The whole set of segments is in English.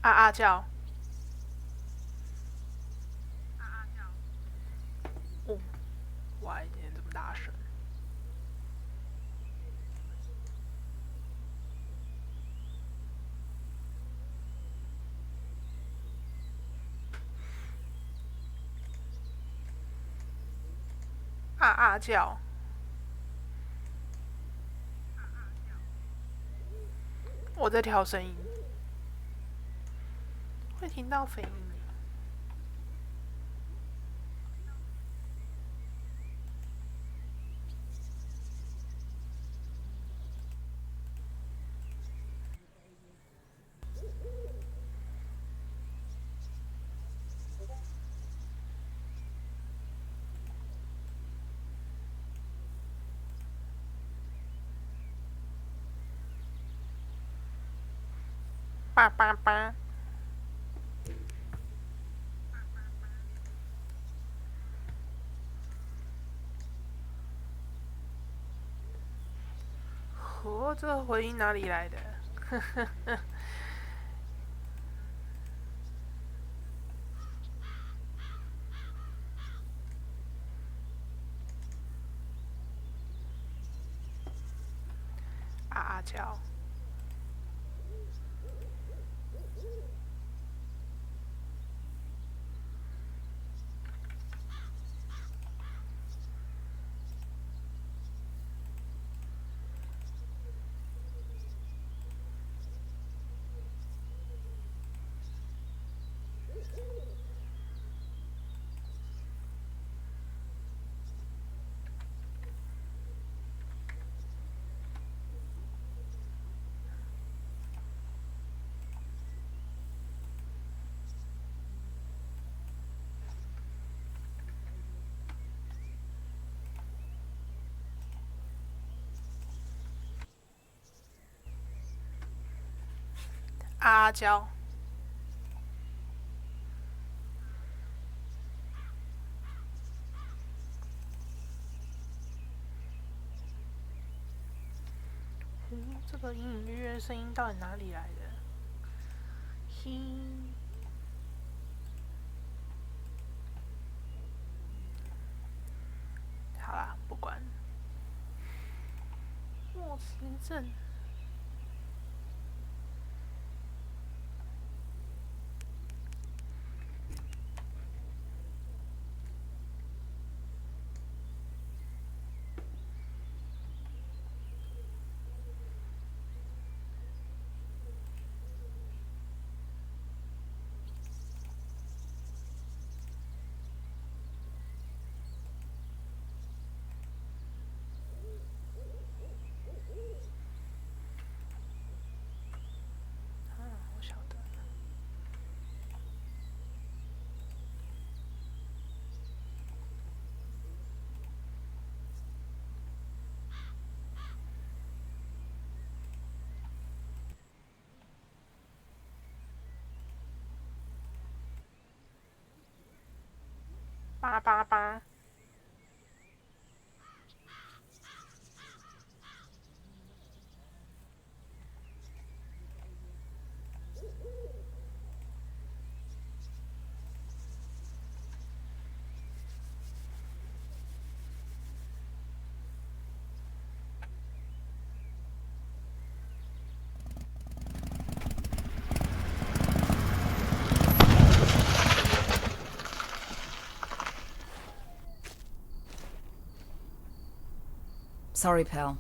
啊啊叫，哦，喂，今天这么大声，啊啊叫，我在调声音，会听到飞音。叭叭叭，呵，这个回音哪里来的？呵呵呵，啊啊叫，啊啊叫，这个隐隐约约的声音到底哪里来的？嘿，好啦，不管。墨池镇，我晓得。叭叭叭，Sorry, pal.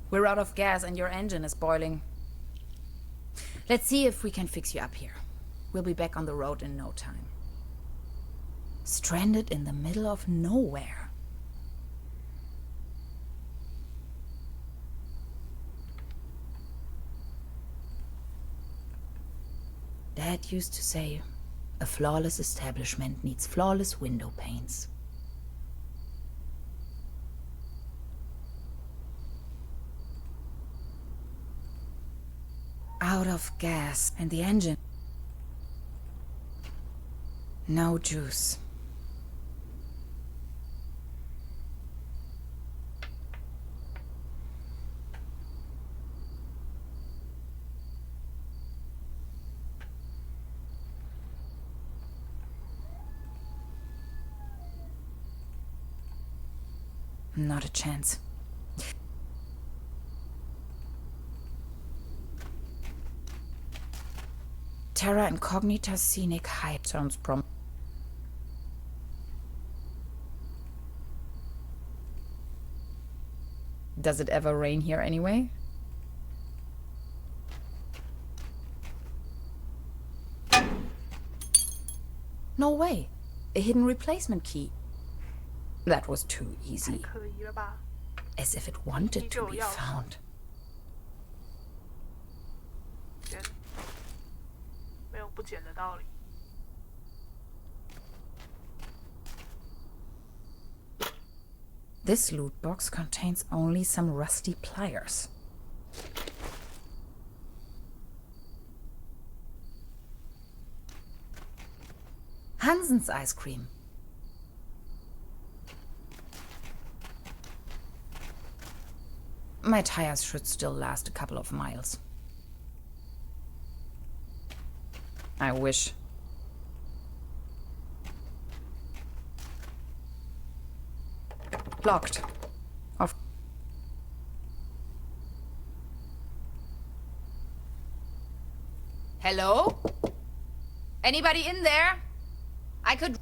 We're out of gas and your engine is boiling. Let's see if we can fix you up here. We'll be back on the road in no time. Stranded in the middle of nowhere. Dad used to say, a flawless establishment needs flawless window panes. Out of gas and the engine. No juice. Not a chance. Terra Incognita Scenic Height sounds Does it ever rain here anyway? No way! A hidden replacement key. That was too easy. 可疑了吧？ As if it wanted to be found. 没有不捡的道理。This loot box contains only some rusty pliers. Hansen's ice cream. My tires should still last a couple of miles. I wish. Locked. Off. Hello? Anybody in there? I could.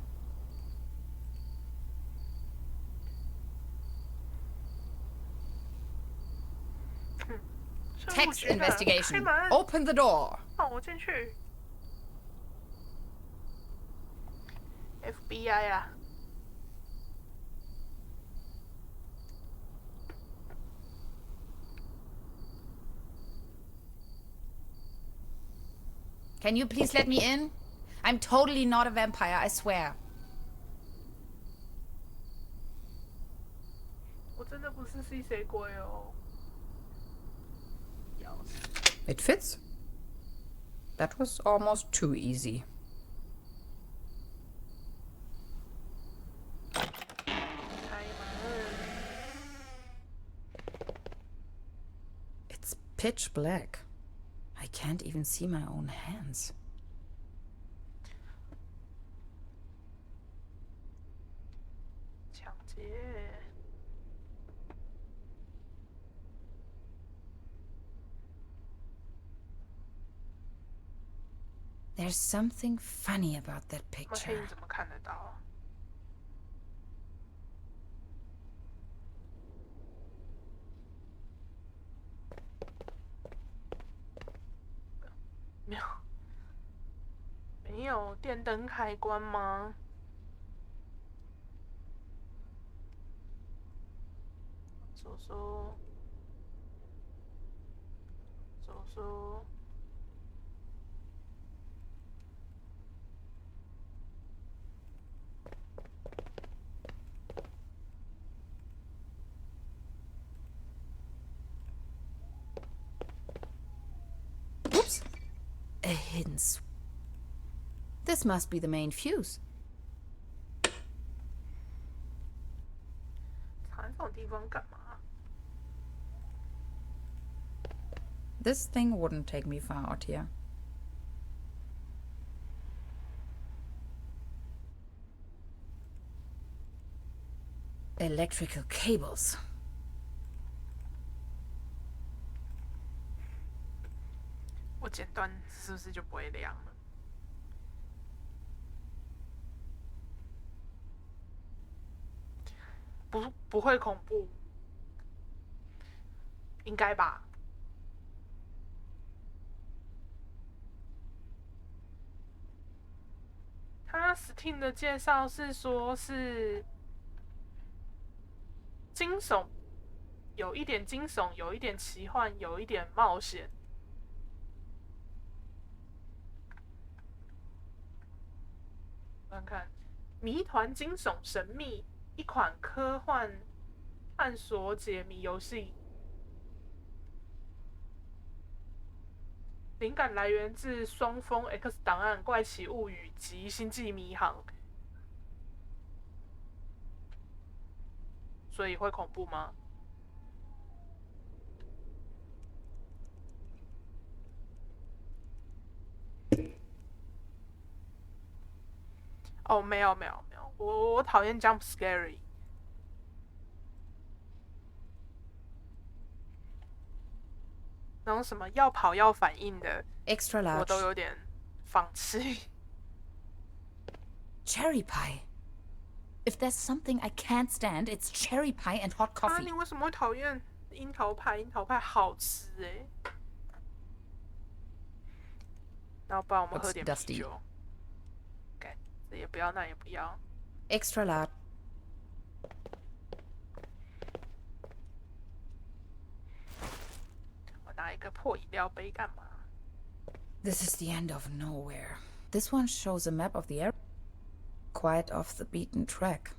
Text investigation. Open the door. 放我进去。FBI 啊。Can you please let me in? I'm totally not a vampire, I swear. 我真的不是吸血鬼哦。It fits. That was almost too easy. It's pitch black. I can't even see my own hands. There's something funny about that picture. 怎么看得到？没有电灯开关吗？叔叔，叔叔。Oops! A hidden switch. This must be the main fuse. 藏在这种地方干嘛？ This thing wouldn't take me far out here. Electrical cables. 我剪断是不是就不会亮了？不会恐怖，应该吧？他 Steam 的介绍是说是惊悚，有一点惊悚，有一点奇幻，有一点冒险。看看，谜团惊悚神秘，一款科幻探索解谜游戏。灵感来源自双峰 X 档案、怪奇物语及星际迷航。所以会恐怖吗？哦，没有，我讨厌 jump scary。然后什么要跑要反应的 Extra large. 我都有点放弃。Cherry pie. If there's something I can't stand, it's cherry pie and hot 啊， coffee. 你为什么会讨厌樱桃派？樱桃派好吃欸。然后不然我们喝点啤酒。干，这也不要，那也不要。Extra large. 我拿一个破饮料杯干嘛？ This is the end of nowhere. This one shows a map of the area. Quite off the beaten track.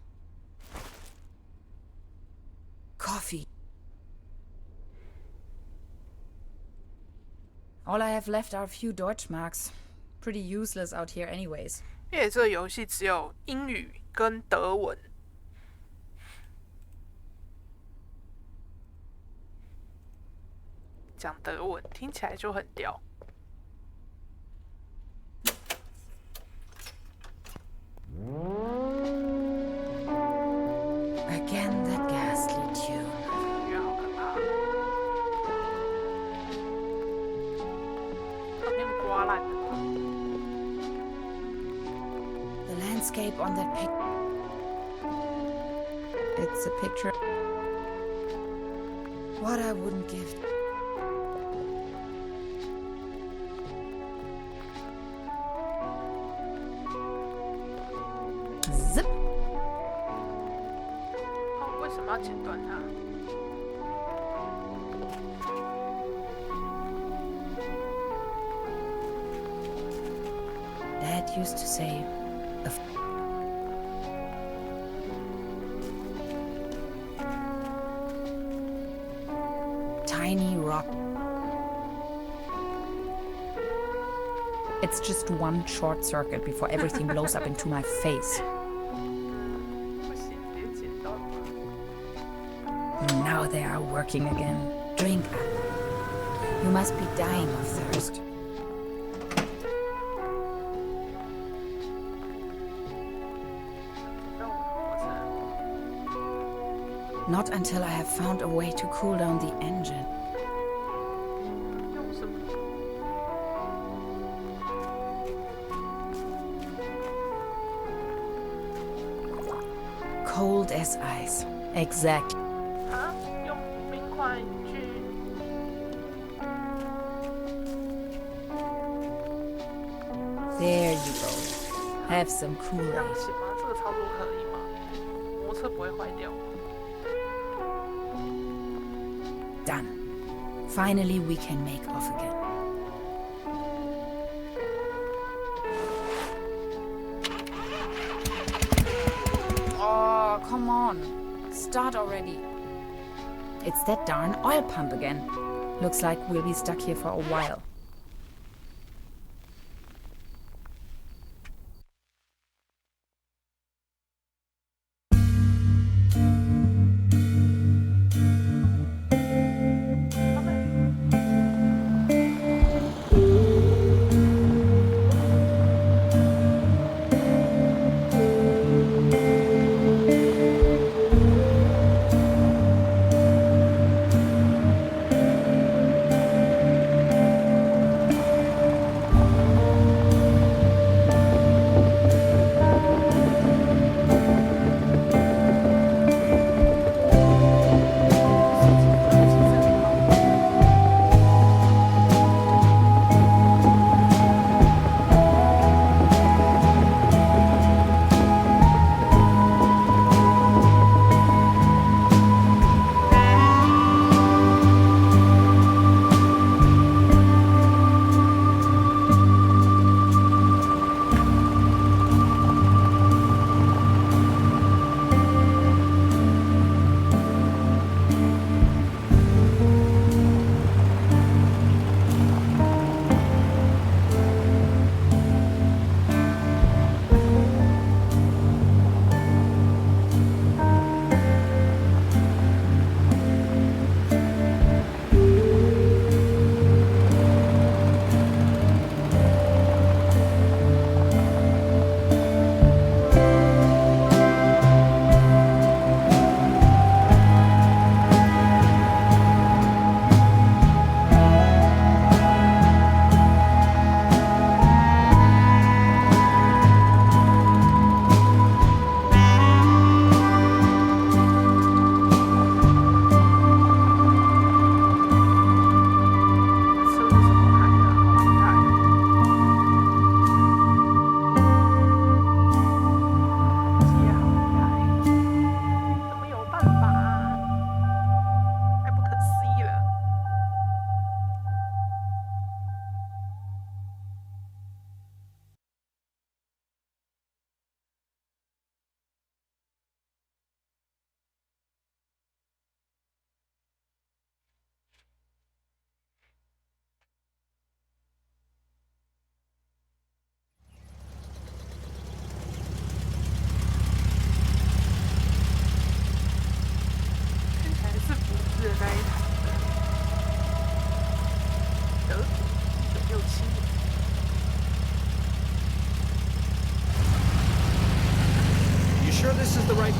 Coffee. All I have left are a few Deutschmarks. Pretty useless out here anyways. 因为这个游戏只有英语跟德文。讲德文听起来就很屌。Again that ghastly tune. 音乐好可怕。旁边刮烂的吗？ The landscape on that pic. It's a picture. What I wouldn't give. Zip. 哦，为什么要剪断它？ Dad used to say, tiny rock. It's just one short circuit before everything blows up into my face. 不行，别剪断嘛。 Now they are working again. Drink up. You must be dying of thirst. Not until I have found a way to cool down the engine. 用什么？ Cold as ice. Exact. 啊？用冰块去？ There you go. Have some 这样 Kool-Aid. 行吗？这个操作可以吗？摩托车不会坏掉吗？ Done. Finally, we can make off again. Oh, come on. Start already. It's that darn oil pump again. Looks like we'll be stuck here for a while.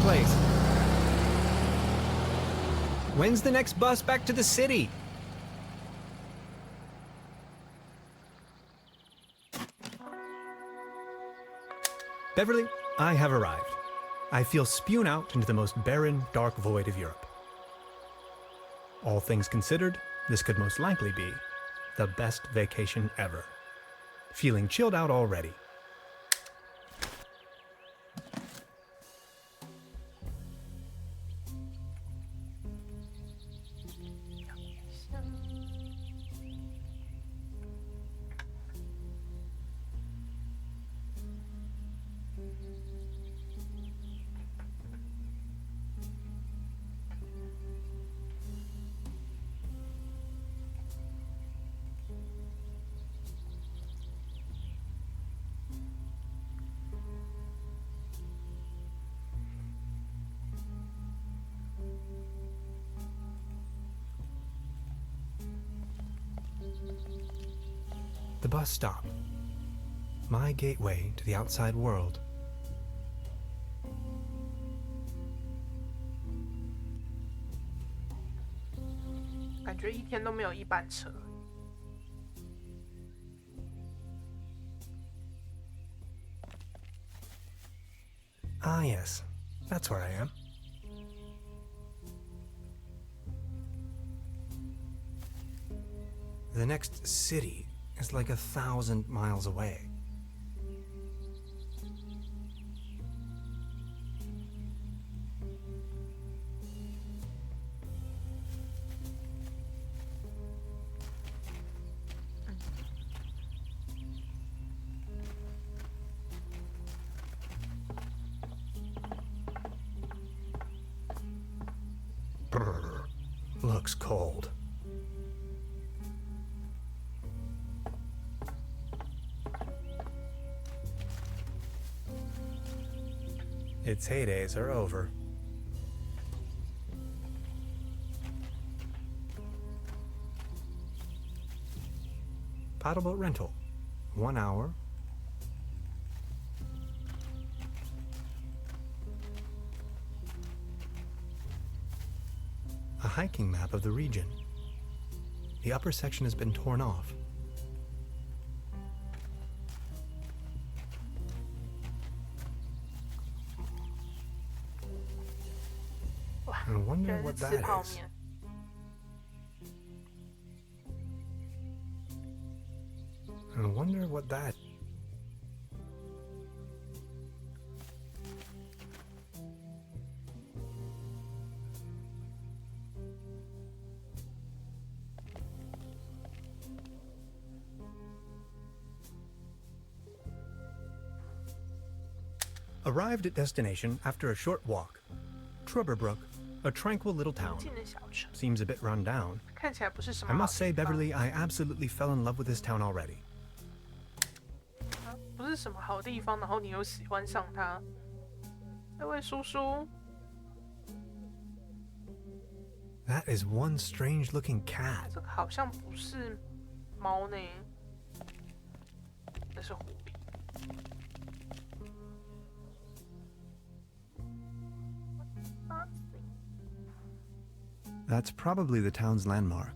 place. When's the next bus back to the city? Beverly, I have arrived. I feel spewed out into the most barren, dark void of Europe. All things considered, this could most likely be the best vacation ever. Feeling chilled out already. The bus stop. My gateway to the outside world. 感觉一天都没有一班车。Ah, yes. That's where I am. The next city is like 1,000 miles away. Brr, looks cold. Its heydays are over. Paddleboat rental. 1 hour. A hiking map of the region. The upper section has been torn off. I wonder what that is. I wonder what that. Arrived at destination after a short walk. Truberbrook, a tranquil little town. Seems a bit run down. I must say, Beverly, I absolutely fell in love with this town already. 不是什么好地方，然后你又喜欢上它。那位叔叔。That is one strange-looking cat. 这个好像不是猫呢，这是狐狸。That's probably the town's landmark.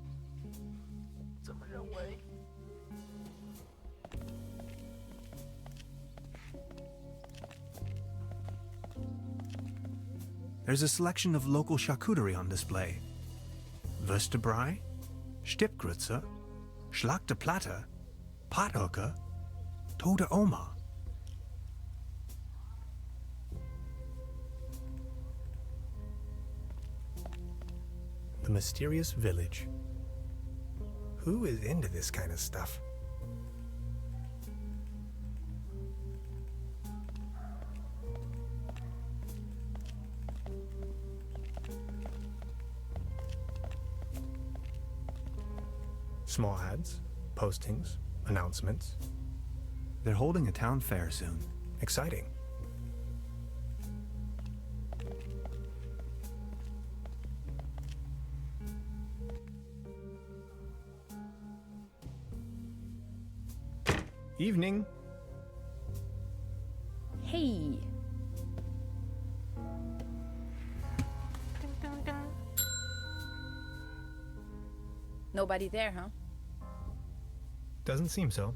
怎么认为？ There's a selection of local charcuterie on display. Würstebrei, Stippgrütze, Schlagte Platte, Pothoeke, Tote Oma. The mysterious village. Who is into this kind of stuff? Small ads, postings, announcements. They're holding a town fair soon. Exciting. Evening. Hey. Nobody there, huh? Doesn't seem so.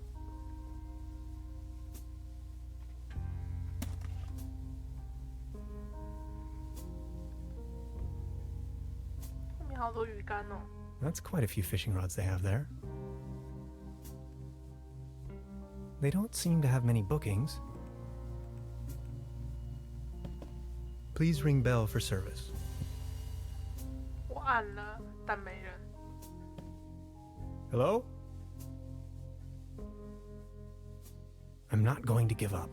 后面好多鱼竿哦。That's quite a few fishing rods they have there. They don't seem to have many bookings. Please ring bell for service. 我按了，但没人。Hello? I'm not going to give up.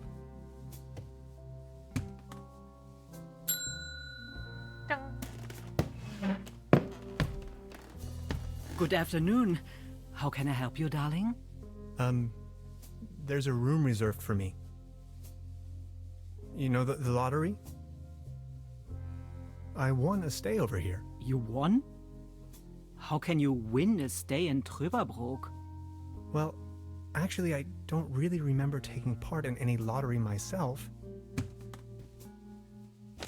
当 Good afternoon. How can I help you, darling? There's a room reserved for me. You know the lottery? I won a stay over here. You won? How can you win a stay in Trüberbrook? Well, actually, I don't really remember taking part in any lottery myself.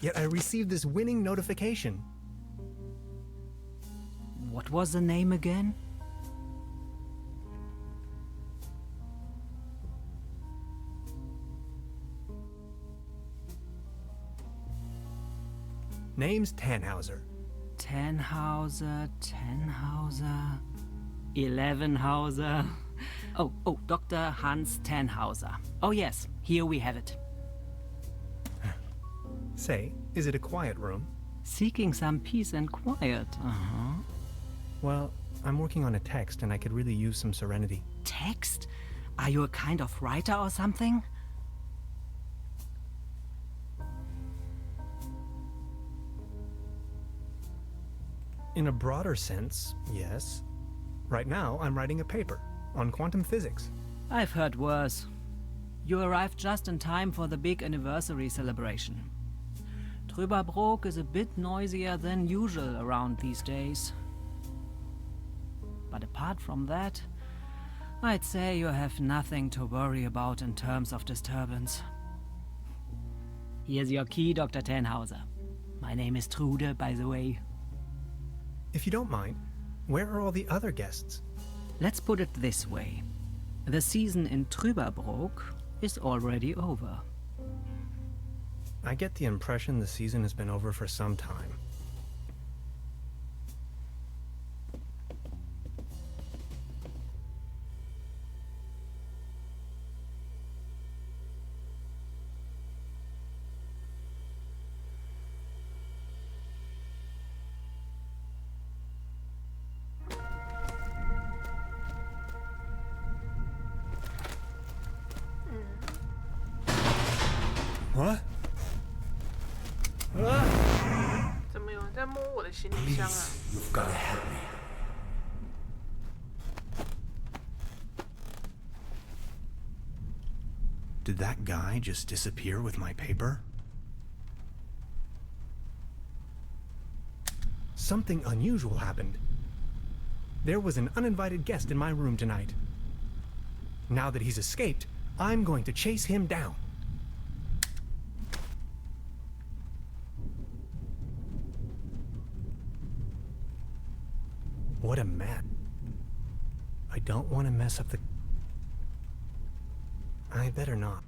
Yet I received this winning notification. What was the name again? Name's Tannhauser. Tannhauser, 11hauser. Oh, Dr. Hans Tannhauser. Oh yes, here we have it. Say, is it a quiet room? Seeking some peace and quiet, Well, I'm working on a text and I could really use some serenity. Text? Are you a kind of writer or something? In a broader sense, yes. Right now, I'm writing a paper on quantum physics. I've heard worse. You arrived just in time for the big anniversary celebration. Trüberbrook is a bit noisier than usual around these days. But apart from that, I'd say you have nothing to worry about in terms of disturbance. Here's your key, Dr. Tannhauser. My name is Trude, by the way. If you don't mind, where are all the other guests? Let's put it this way. The season in Trüberbrook is already over. I get the impression the season has been over for some time. What? 怎么有人在摸我的行李箱啊？ You've got to help me. Did that guy just disappear with my paper? Something unusual happened. There was an uninvited guest in my room tonight. Now that he's escaped, I'm going to chase him down. What a mess. I don't want to mess up the... I better not.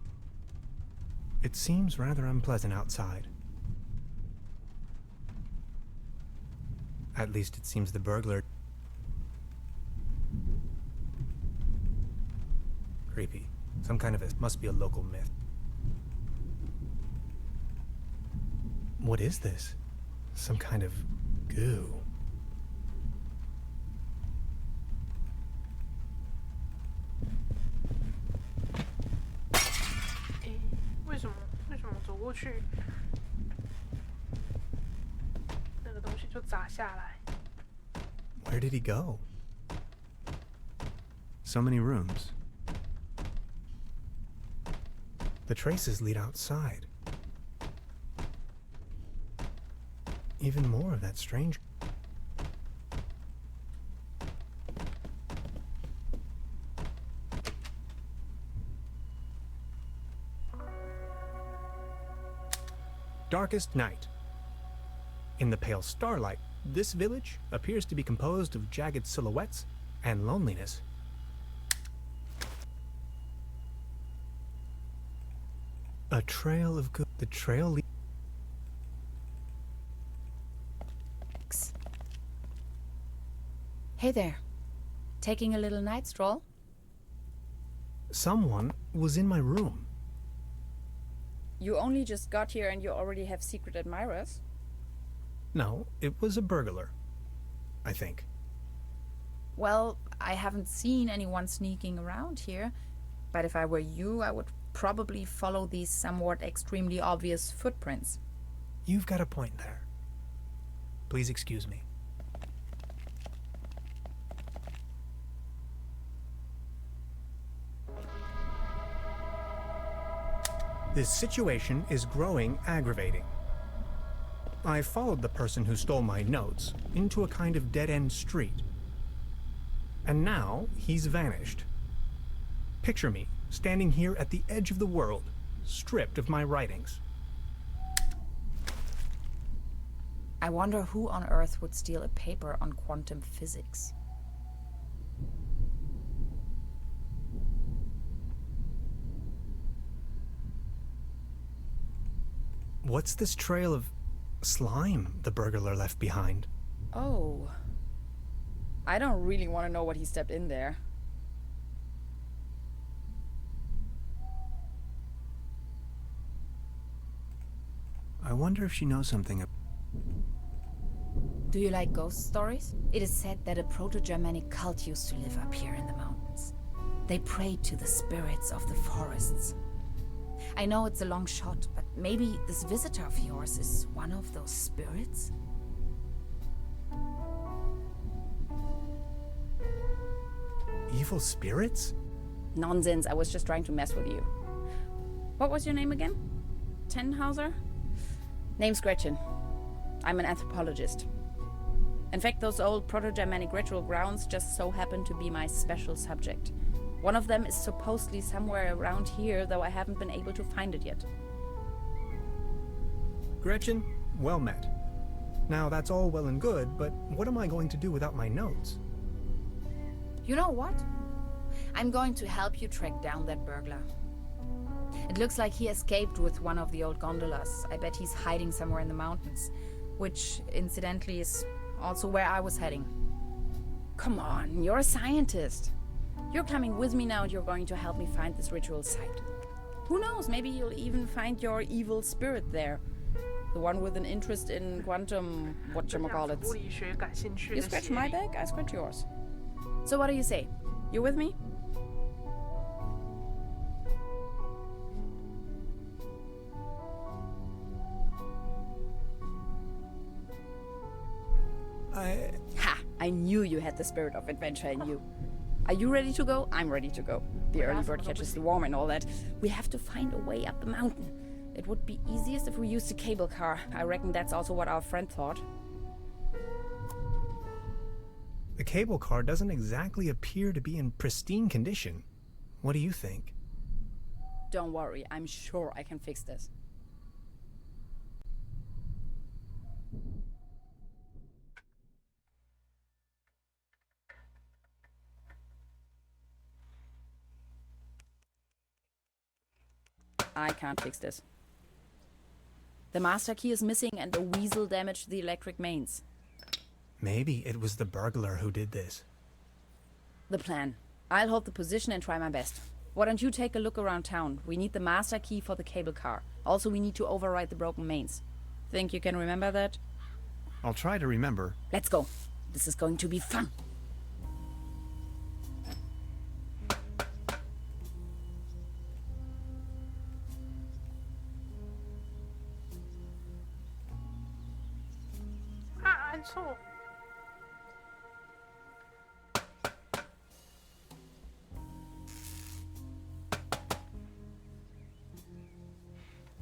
It seems rather unpleasant outside. At least it seems the burglar... Creepy. Some kind of a... must be a local myth. What is this? Some kind of goo. 为什么走过去，那个东西就砸下来？ Where did he go? So many rooms. The traces lead outside. Even more of that strange... Darkest night. In the pale starlight, this village appears to be composed of jagged silhouettes and loneliness. A trail of good. The trail leads. Hey there. Taking a little night stroll? Someone was in my room. You only just got here and you already have secret admirers? No, it was a burglar. I think. Well, I haven't seen anyone sneaking around here, but if I were you, I would probably follow these somewhat extremely obvious footprints. You've got a point there. Please excuse me. This situation is growing aggravating. I followed the person who stole my notes into a kind of dead-end street. And now he's vanished. Picture me standing here at the edge of the world, stripped of my writings. I wonder who on earth would steal a paper on quantum physics. What's this trail of slime the burglar left behind? Oh. I don't really want to know what he stepped in there. I wonder if she knows something. Do you like ghost stories? It is said that a proto-Germanic cult used to live up here in the mountains. They prayed to the spirits of the forests. I know it's a long shot, but maybe this visitor of yours is one of those spirits? Evil spirits? Nonsense, I was just trying to mess with you. What was your name again? Tenhauser? Name's Gretchen. I'm an anthropologist. In fact, those old Proto-Germanic ritual grounds just so happen to be my special subject. One of them is supposedly somewhere around here, though I haven't been able to find it yet. Gretchen, well met. Now that's all well and good, but what am I going to do without my notes? You know what? I'm going to help you track down that burglar. It looks like he escaped with one of the old gondolas. I bet he's hiding somewhere in the mountains, which, incidentally, is also where I was heading. Come on, you're a scientist. You're coming with me now and you're going to help me find this ritual site. Who knows, maybe you'll even find your evil spirit there. The one with an interest in quantum whatchamacallits. You scratch my back, I scratch yours. So what do you say? You with me? Ha! I knew you had the spirit of adventure in you. Are you ready to go? I'm ready to go. The early bird catches the worm and all that. We have to find a way up the mountain. It would be easiest if we used a cable car. I reckon that's also what our friend thought. The cable car doesn't exactly appear to be in pristine condition. What do you think? Don't worry, I'm sure I can fix this. I can't fix this. The master key is missing and a weasel damaged the electric mains. Maybe it was the burglar who did this. The plan. I'll hold the position and try my best. Why don't you take a look around town? We need the master key for the cable car. Also, we need to override the broken mains. Think you can remember that? I'll try to remember. Let's go. This is going to be fun.按错。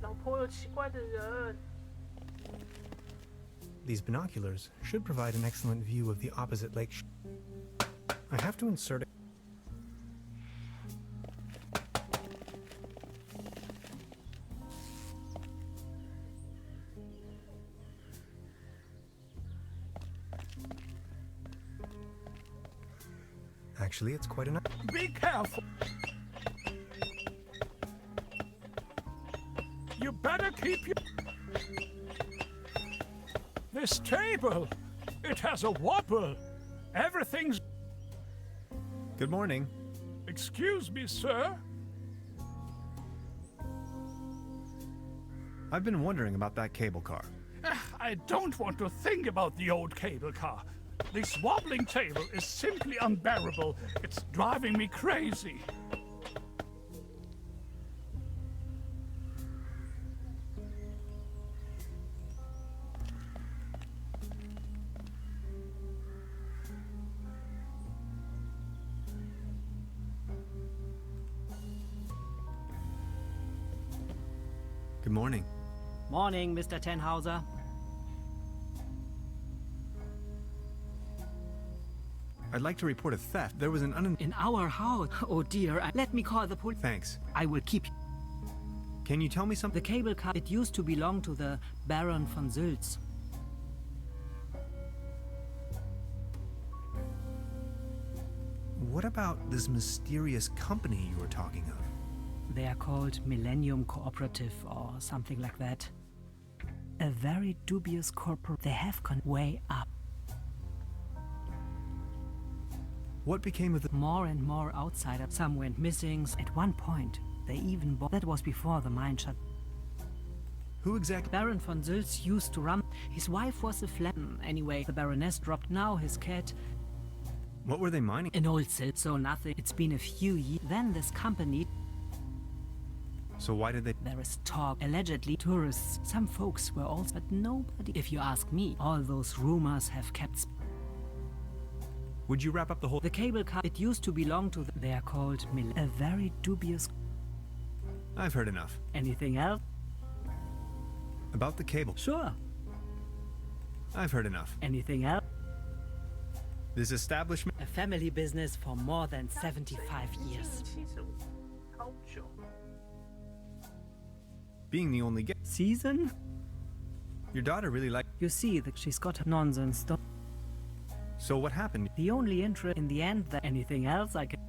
老婆有奇怪的人。 These binoculars should provide an excellent view of the opposite lake. I have to insert it. Actually, it's quite a nice. Be careful. You better keep your... This table, it has a wobble. Everything's... Good morning. Excuse me, sir. I've been wondering about that cable car. I don't want to think about the old cable car. This wobbling table is simply unbearable. It's driving me crazy. Good morning. Morning, Mr. Tenhauser. I'd like to report a theft. There was an In our house? Oh dear, let me call the police. Thanks. I will keep... Can you tell me something? The cable car, it used to belong to the Baron von Sülz. What about this mysterious company you were talking of? They are called Millennium Cooperative or something like that. A very dubious corporate. They have gone way up. What became of the... More and more outsiders. Some went missing. At one point, they even bought... That was before the mine shut. Who exactly... Baron von Sülz used to run. His wife was a Anyway, the Baroness dropped. Now his cat... What were they mining? An old silt, so nothing. It's been a few years. Then this company... So why did they... There is talk. Allegedly, tourists. Some folks were also... But nobody... If you ask me, all those rumors have kept... Would you wrap up the whole... The cable car, it used to belong to... They are called A very dubious... I've heard enough. Anything else? About the cable. Sure. I've heard enough. Anything else? This establishment... A family business for more than 75 years. Being the only guest... Season? Your daughter really liked... You see that she's got nonsense. So what happened? The only interest in the end that anything else I can...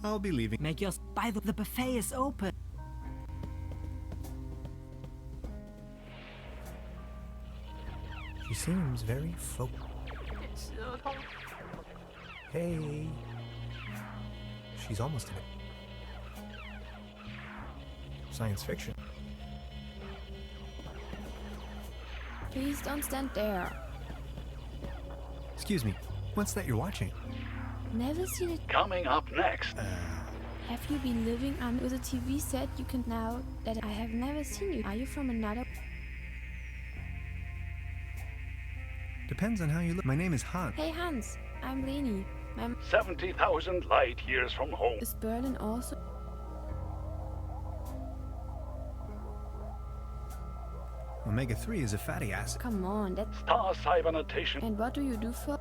I'll be leaving. Make yours... By the buffet is open. She seems very focused. Hey. She's almost in it. Science fiction. Please don't stand there. Excuse me, what's that you're watching? Never seen it. Coming up next. Have you been living under the TV set? You can now that I have never seen you. Are you from another? Depends on how you look. My name is Hans. Hey Hans, I'm Leni. My 70,000 light years from home. is Berlin also. Omega-3 is a fatty acid. Come on, that's... Star cybernetation. And what do you do for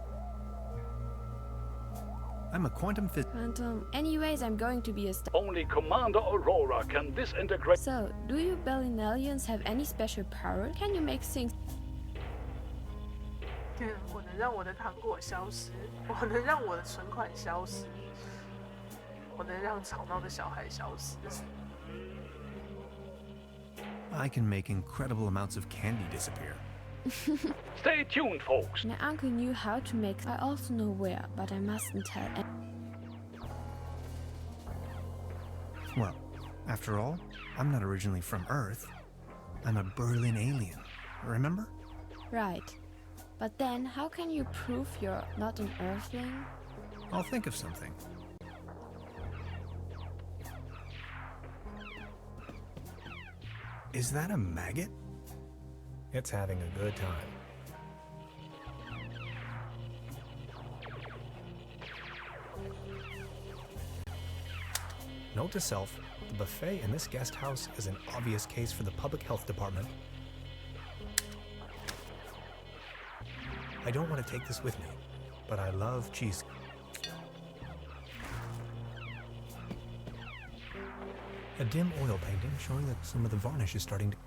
I'm a quantum physicist. quantum? Anyways, I'm going to be a star. Only Commander Aurora can disintegrate. So, do you Berlinalians have any special power? Can you make things... 我能让我的糖果消失，我能让我的存款消失，我能让吵闹的小孩消失。I can make incredible amounts of candy disappear. Stay tuned, folks. My uncle knew how to make... I also know where, but I mustn't tell. Well, after all, I'm not originally from Earth. I'm a Berlin alien, remember? Right. But then, how can you prove you're not an Earthling? I'll think of something. Is that a maggot? It's having a good time. Note to self, the buffet in this guest house is an obvious case for the public health department. I don't want to take this with me, but I love cheese. A dim oil painting showing that some of the varnish is starting to...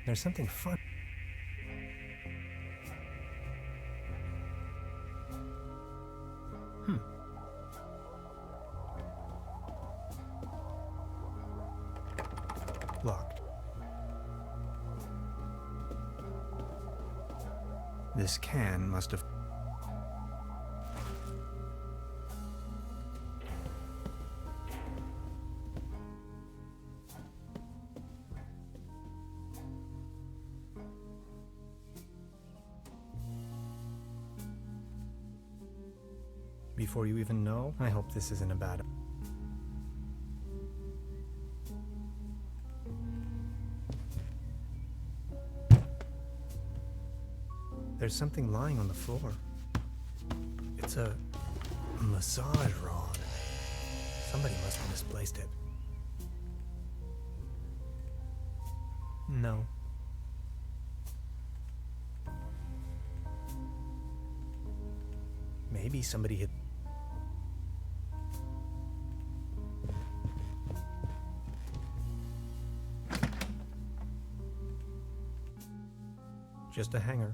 There's something fun. This can must have... Before you even know, I hope this isn't a bad... There's something lying on the floor. It's a massage rod. Somebody must have misplaced it. No. Maybe somebody had... Just a hanger.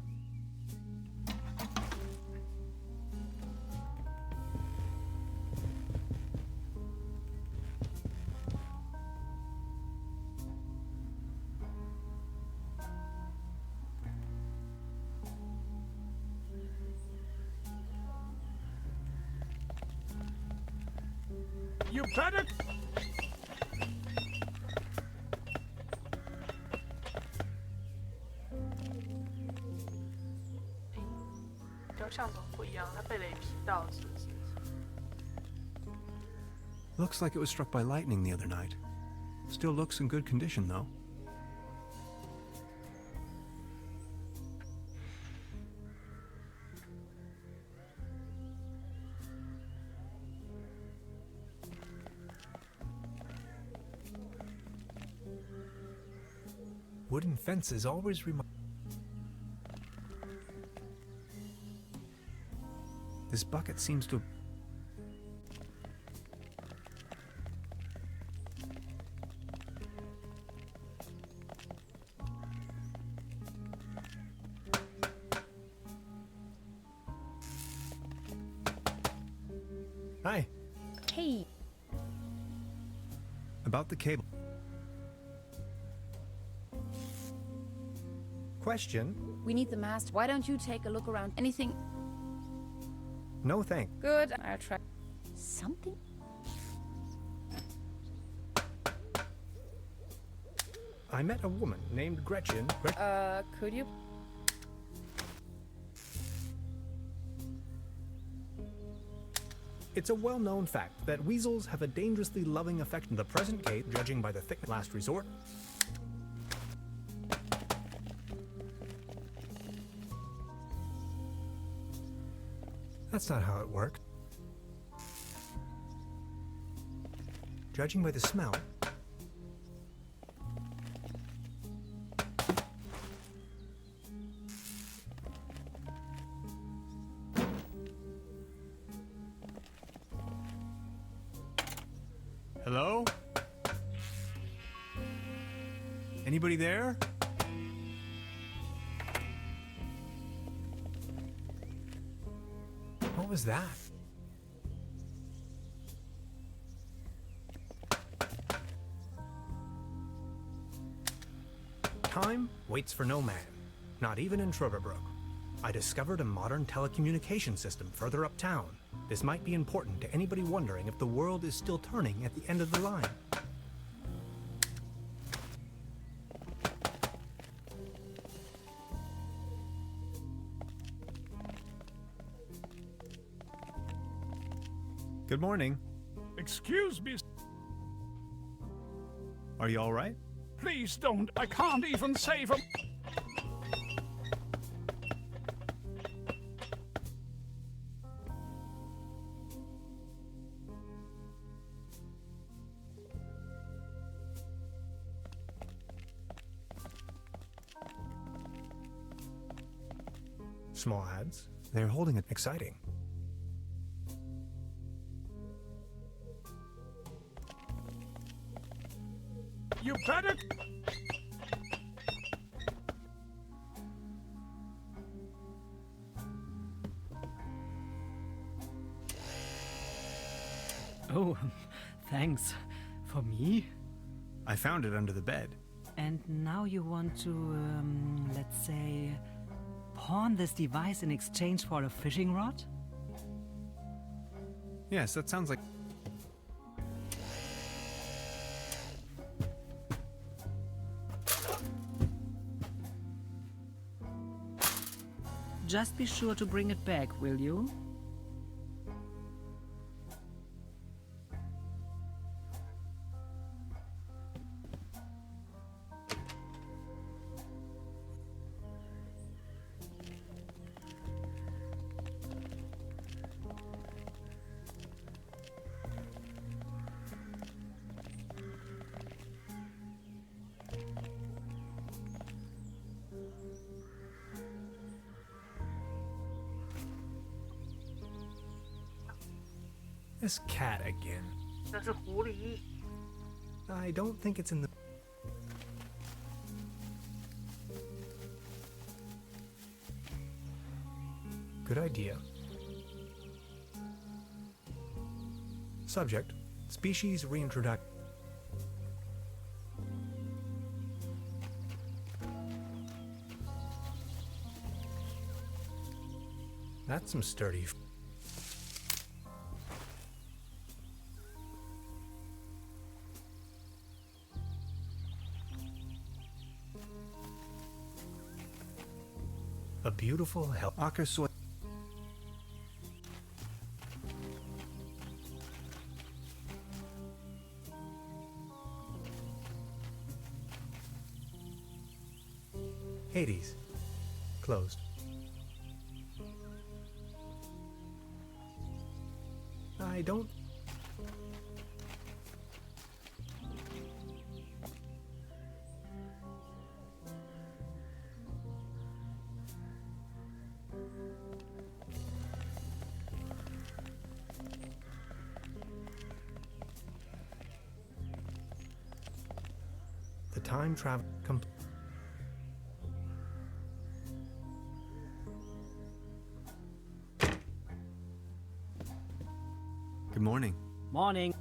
You better...雕像怎么不一样？它被雷劈到是不是？ Looks like it was struck by lightning the other night. Still looks in good condition, though. Wooden fences always remind... This bucket seems to... Hi. Hey, About the cable. Question? We need the mast. Why don't you take a look around? Anything No thank. good? I'll try. Something? I met a woman named Gretchen. Could you? It's a well-known fact that weasels have a dangerously loving affection. In the present case, judging by the thick last resort. That's not how it works. Judging by the smell. Hello? Anybody there? What was that? Time waits for no man, not even in Truberbrook. I discovered a modern telecommunication system further uptown. This might be important to anybody wondering if the world is still turning at the end of the line. Good morning. Excuse me. Are you all right? Please don't. I can't even save him. Small ads. They're holding it exciting. You better... Oh, thanks. For me? I found it under the bed. And now you want to, let's say, pawn this device in exchange for a fishing rod? Yes, that sounds like... Just be sure to bring it back, will you? This cat again. 那是狐狸。 I don't think it's in the... Good idea. Subject, species reintroduction. That's some sturdy... A beautiful Ackersoy. Hades. Closed. I don't... The time travel... Good morning. Morning.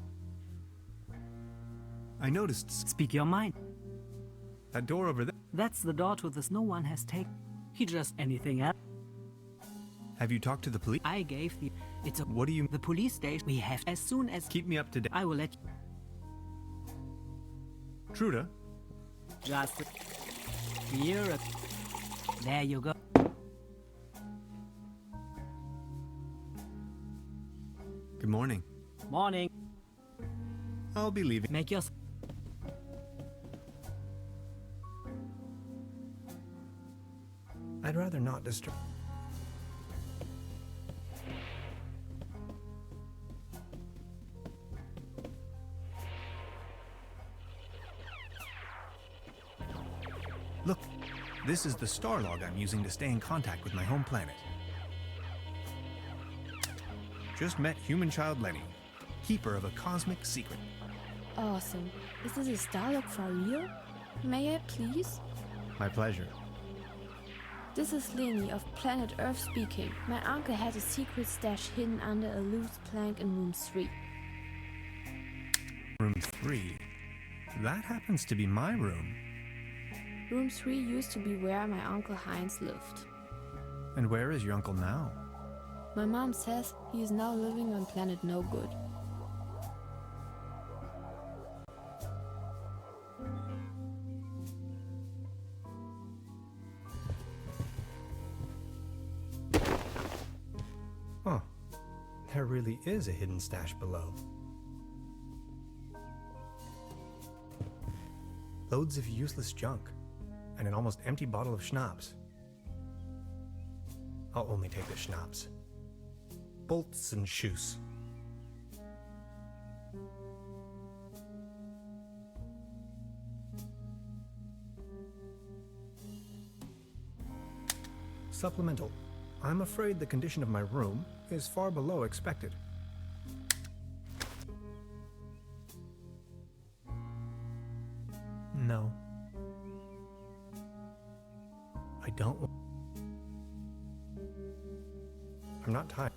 I noticed Speak your mind. that door over there. That's the door to this no one has taken. He just anything else. Have you talked to the police? I gave the... It's a... What do you... The police station. We have... As soon as... Keep me up to date. I will let you... Truda? Just... Here. There you go. Good morning. Morning. I'll be leaving. Make your... I'd rather not disturb... Look, this is the star log I'm using to stay in contact with my home planet. Just met human child Lenny, keeper of a cosmic secret. Awesome. Is this a Starlock for real? May I please? My pleasure. This is Lenny of Planet Earth speaking. My uncle has a secret stash hidden under a loose plank in room 3. Room 3? That happens to be my room. Room 3 used to be where my uncle Heinz lived. And where is your uncle now? My mom says he is now living on planet No Good. Huh. There really is a hidden stash below. Loads of useless junk, and an almost empty bottle of schnapps. I'll only take the schnapps. Bolts and shoes. Supplemental. I'm afraid the condition of my room is far below expected. No. I don't. I'm not tired.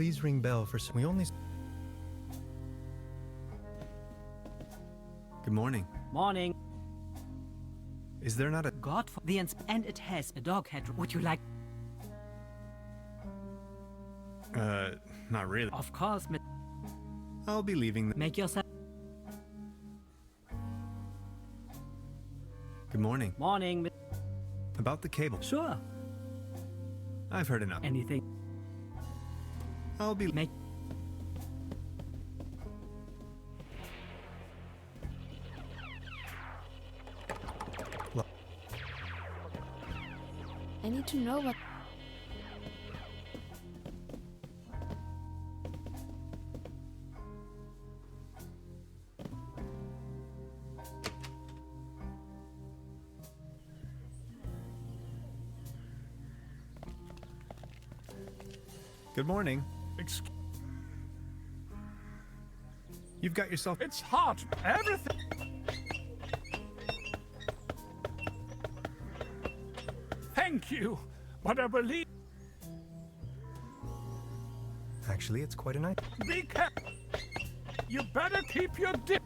Please ring bell for... We only... Good morning. Morning. Is there not a... God for the and it has a dog head. Would you like? Not really. Of course, I'll be leaving... make yourself. Good morning. Morning. About the cable. Sure. I've heard enough. Anything. I'll be... Make. I need to know what. Good morning. You've got yourself... It's hot. Everything. Thank you, but I believe. Actually, it's quite a night. Be careful. You better keep your dip.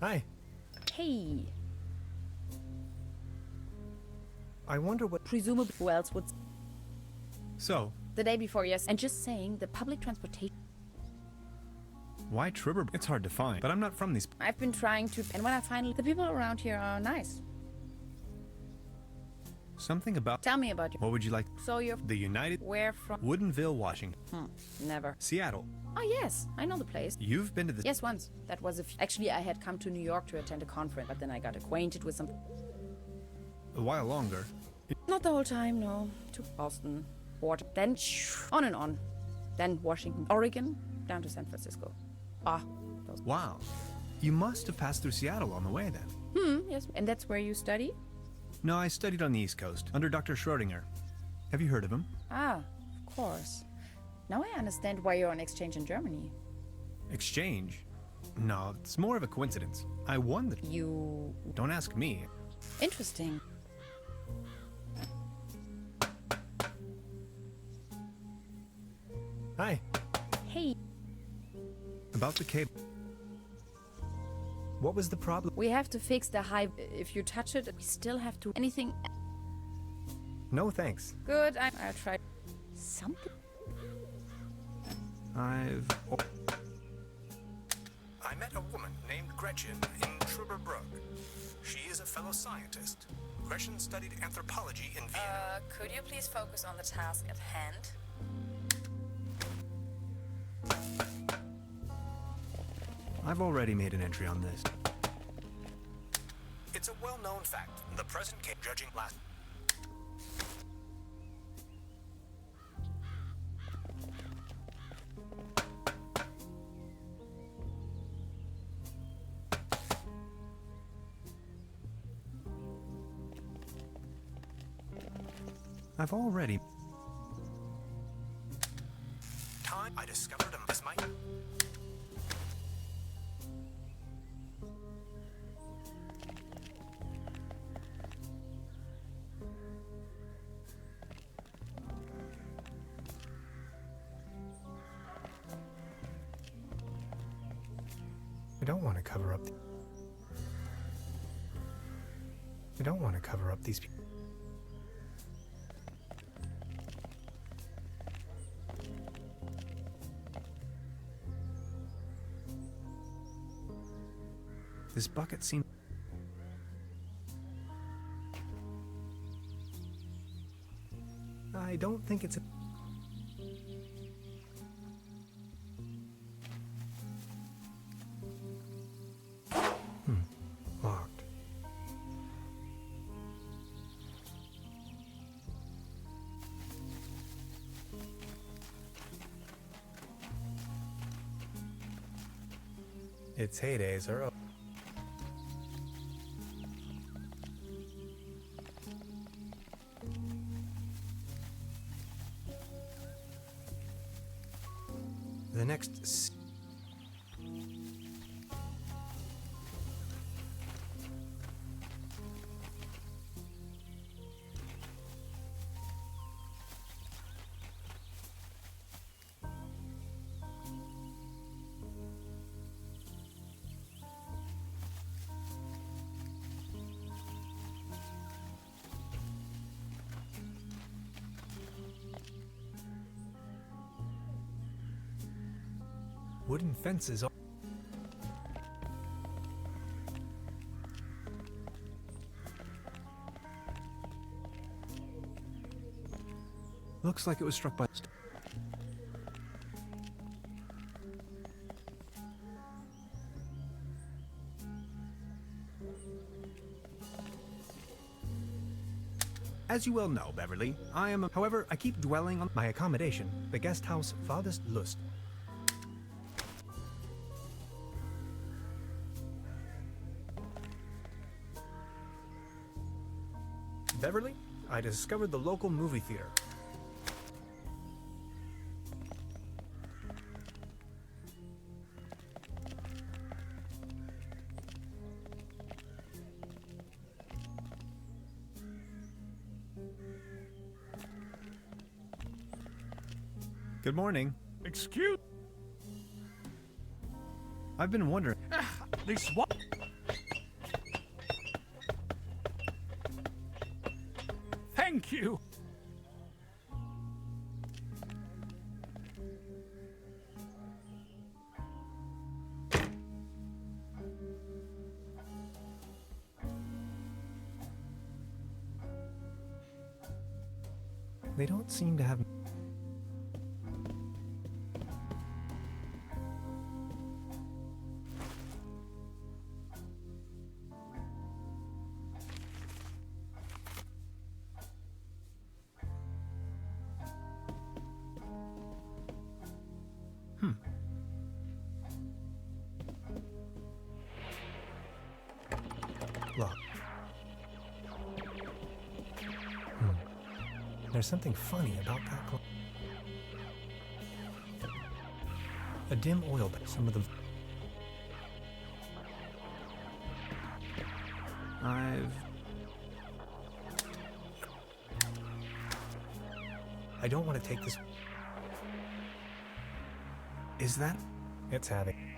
Hi. Hey, I wonder what... presumably who else would... So, The day before, yes. And just saying, the public transportation... why Trüberbrook? It's hard to find, but I'm not from these... I've been trying to... And when I finally... The people around here are nice. Something about... Tell me about you. What would you like? So you're... The United... Where from? Woodinville, Washington. Never. Seattle. Oh, yes. I know the place. You've been to the... Yes, once. That was a... Actually, I had come to New York to attend a conference, but then I got acquainted with some... A while longer. Not the whole time, no. To Boston, Washington, then on and on. Then Washington, Oregon, down to San Francisco. Those... Wow. You must have passed through Seattle on the way then. Yes. And that's where you study? No, I studied on the East Coast, under Dr. Schrodinger. Have you heard of him? Of course. Now I understand why you're on exchange in Germany. Exchange? No, it's more of a coincidence. I won the... You... Don't ask me. Interesting. Hi. Hey, About the cable. What was the problem? we have to fix the high... If you touch it, we still have to... Anything... No thanks. Good, I'll try... Something? I met a woman named Gretchen in Truberbrook. She is a fellow scientist. Gretchen studied anthropology in Vienna. Could you please focus on the task at hand? I've already made an entry on this. It's a well-known fact. The present case judging last... I've already... Time I discovered a miss might... I don't want to cover up... I don't want to cover up these people. This bucket seems... I don't think it's a... Locked. Its heydays are over. The next... wooden fences. Looks like it was struck by... As you well know, Beverly, however, I keep dwelling on my accommodation, the guest house Farthest Lust. Beverly, I discovered the local movie theater. Good morning. Excuse... I've been wondering... This what? Thank you. They don't seem to have... Look. There's something funny about that clock. A dim oil, but some of the... I don't want to take this... Is that... It's having...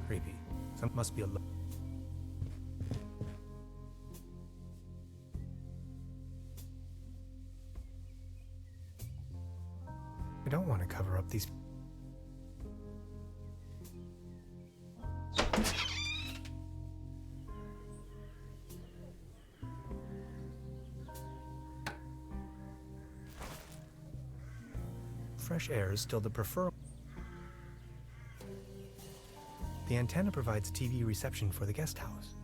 Creepy. Some must be a... I don't want to cover up these... Fresh air is still the preferred. The antenna provides TV reception for the guest house.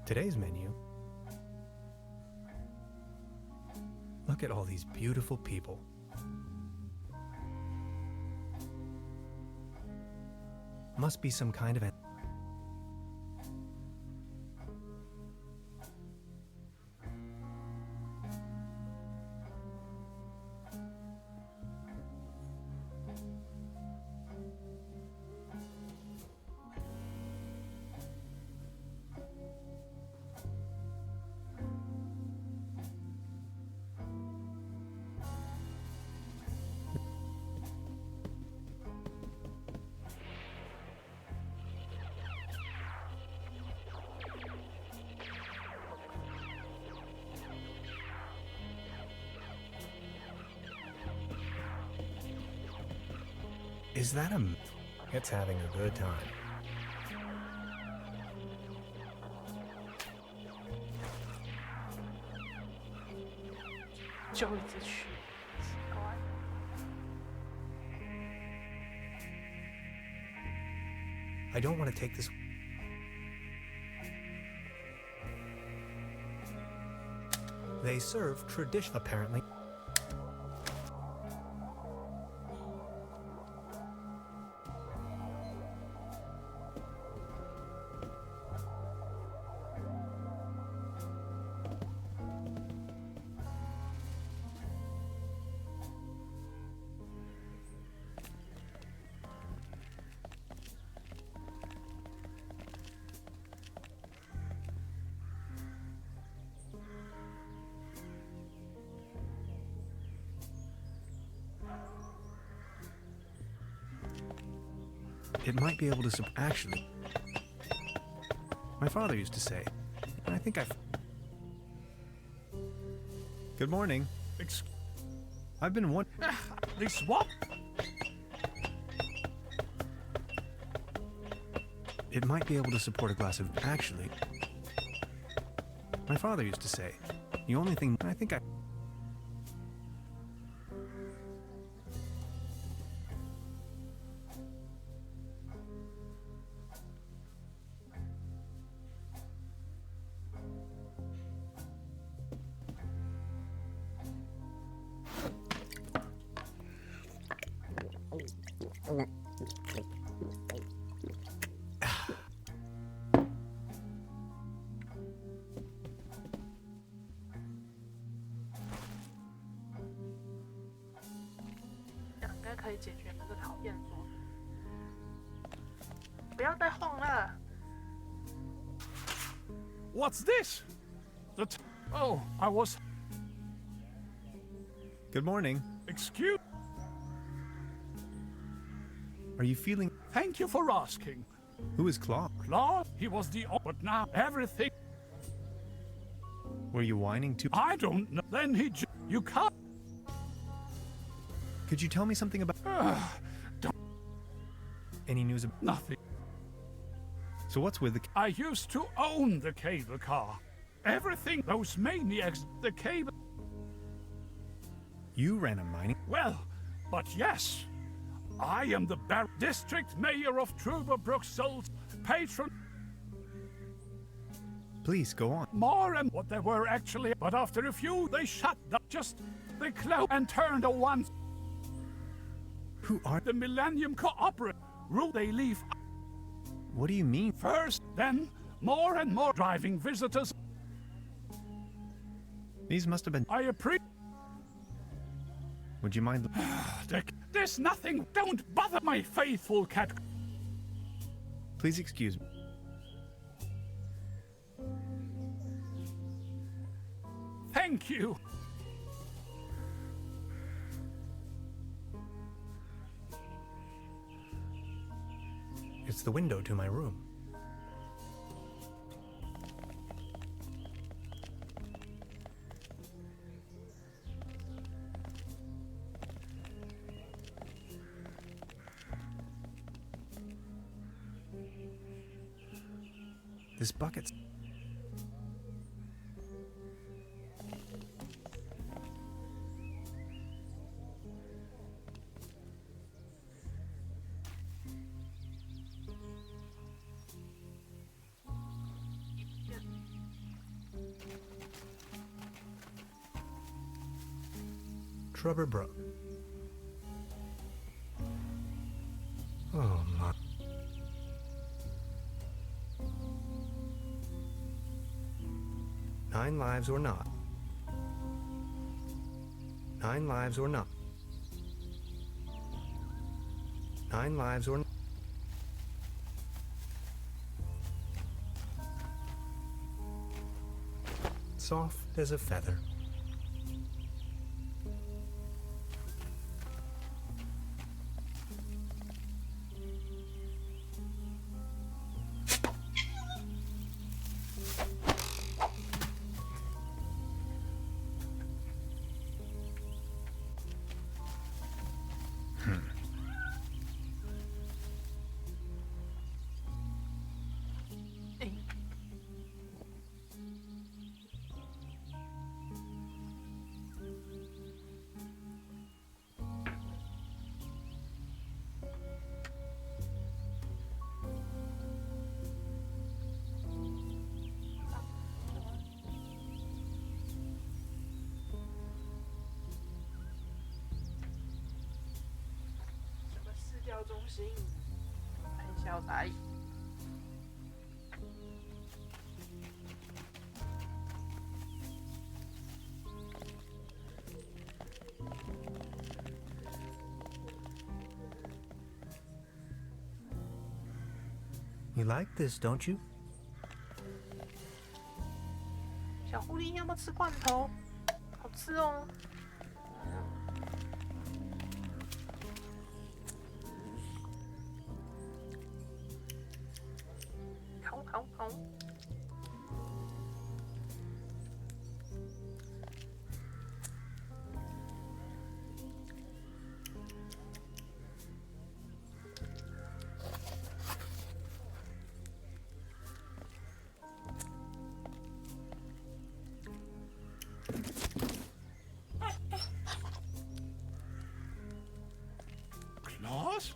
Today's menu. Look at all these beautiful people. Must be some kind of... Is that a... It's having a good time. I don't want to take this... They serve tradition, apparently. It might be able to actually. My father used to say, and I think I've. Good morning. I've been one. This what? It might be able to support a glass of. Actually. My father used to say, the only thing I think I.应该可以解决那个讨厌桌。不要再晃了。What's this? Oh, I was. Good morning. Excuse. Are you feeling? Thank you for asking. Who is Claude? Claude, he was the. But now everything. Were you whining too? I don't know. Then you can't. Could you tell me something about? Don't. Any news about? Nothing. So what's with the? I used to own the cable car. Everything. Those maniacs. The cable. You ran a mining. Well, but yes. I am the district mayor of Truberbrook, sole patron. Please go on. More and what they were actually, but after a few, they shut down. They closed and turned a once. Who are? The Millennium Cooperative. Rule they leave. What do you mean? First, then, more and more driving visitors. These must have been. I appreciate. Would you mind? There's nothing. Don't bother my faithful cat. Please excuse me. Thank you. It's the window to my room. This bucket's. Truberbrook. Oh my. Nine lives or not. 9 lives or not. 9 lives or not. Soft as a feather.中心，很潇洒。You like this, don't you? 小狐狸，要不要吃罐头？好吃哦。好好。Claus?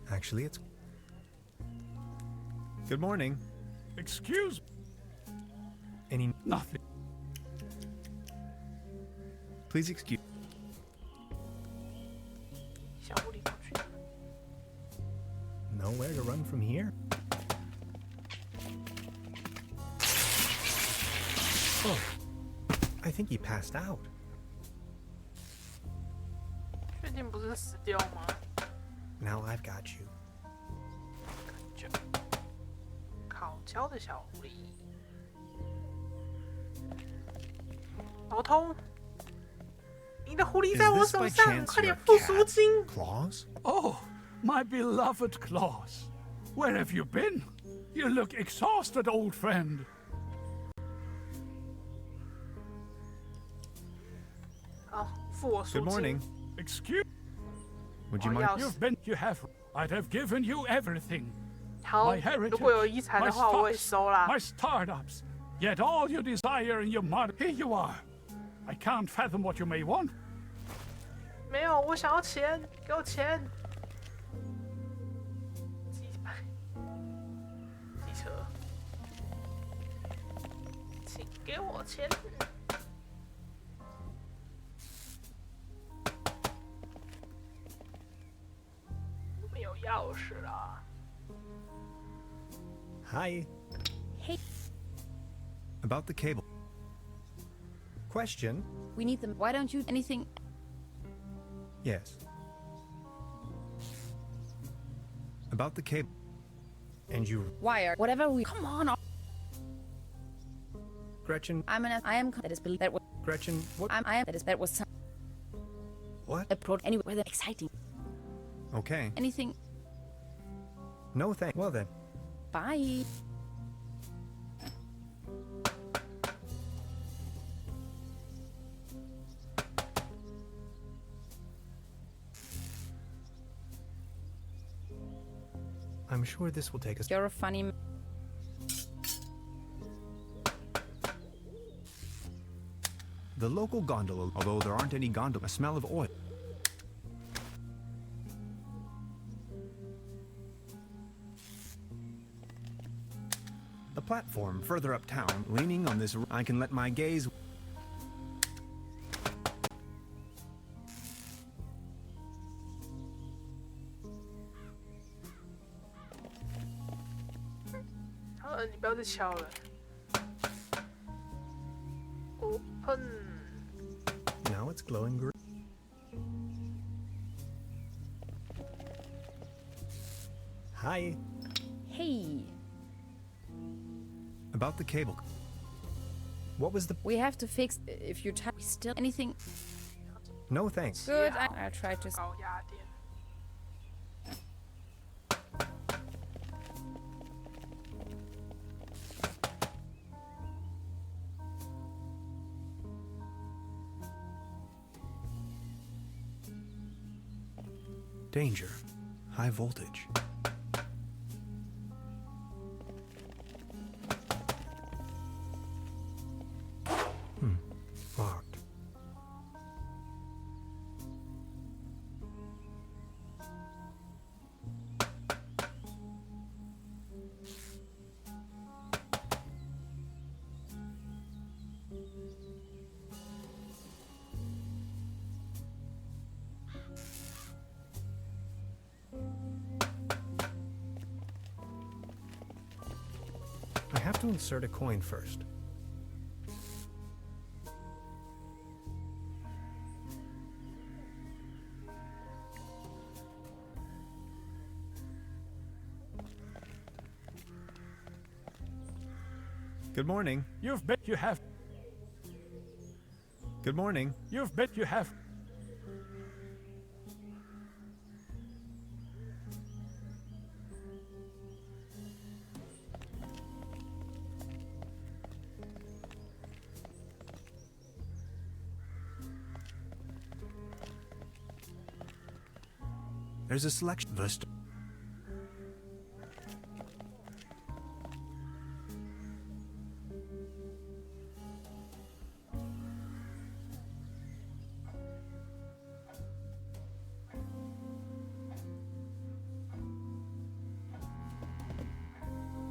Actually, it's... Good morning. Excuse Any... nothing. Please excuse... 小狐狸过去。 Nowhere to run from here? Oh, I think he passed out. 确定不是死掉吗？ Now I've got you. 就烤焦的小狐狸。老头，你的狐狸 Is 在我 this 手 by 上， chance 快点 your 付赎 cat? 金。 Claws? Oh, my beloved Claus. Where have you been? You look exhausted, old friend. 好，付我赎 Good 金。 morning. Excuse Would you Oh, mind... yeah. you have I'd have given you everything. 好 My，heritage, 如果有遗产的 my 话，我会 stocks, 收啦。 my startups, yet all you desire in your mother. Here you are. I can't fathom what you may want. 没有，我想要钱，给我钱。机车，请给我钱。没有钥匙啦。 Hi. Hey, About the cable. Question? We need them. Why don't you anything? Yes. About the cable. And you... Wire. Whatever we. Come on. Gretchen... I am. That is. That was. Gretchen... What... I am. That is. That was some. What? Approach. Anyway, they're exciting. Okay. Anything. No thank... Well then. Bye. I'm sure this will take us... You're a funny. The local gondola, although there aren't any gondola, a smell of oil. The platform further uptown, leaning on this, I can let my gaze...你不要再敲了。Open。 Now it's glowing green. Hi. Hey. About the cable. What was the... We have to fix. If you touch still anything. No thanks. Good. I'll try to. 高压电。 Danger. High voltage. Locked. I have to insert a coin first. Good morning. You've bet you have. Good morning. You've bet you have. There's a selection of us.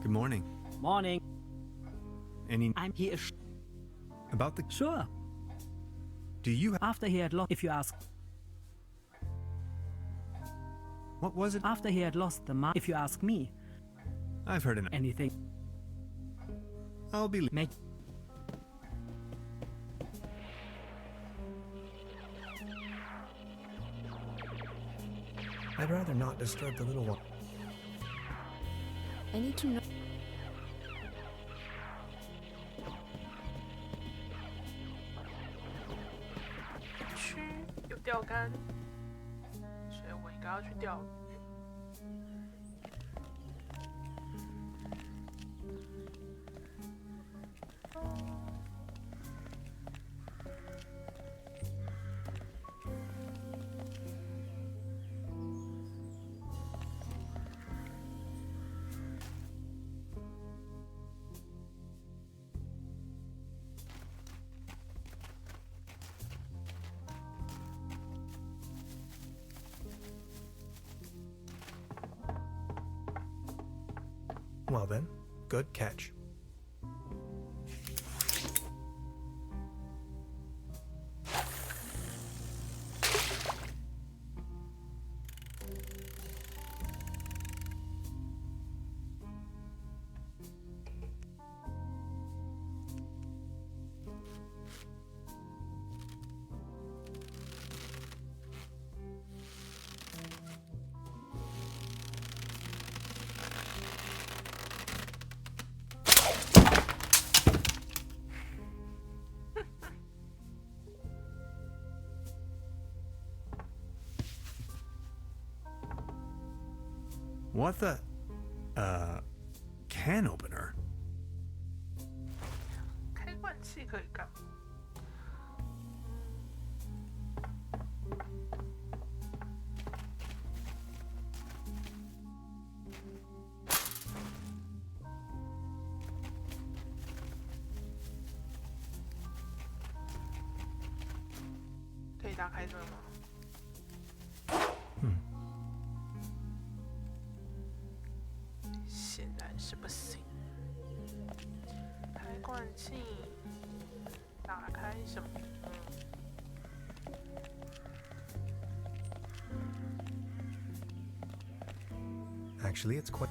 Good morning. Morning. Any I'm here. about the? Sure. Do you? After he had lost, if you ask. What was it? After he had lost the mark, if you ask me, I've heard enough. anything. I'll be. Make. I'd rather not disturb the little one. I need to know.区有钓竿，所以我应该要去钓鱼。Well then, good catch. What the? Can opener? 开罐器可以干嘛？可以打开这个吗？显然是不行。开罐器，打开什么？ Actually, it's quite.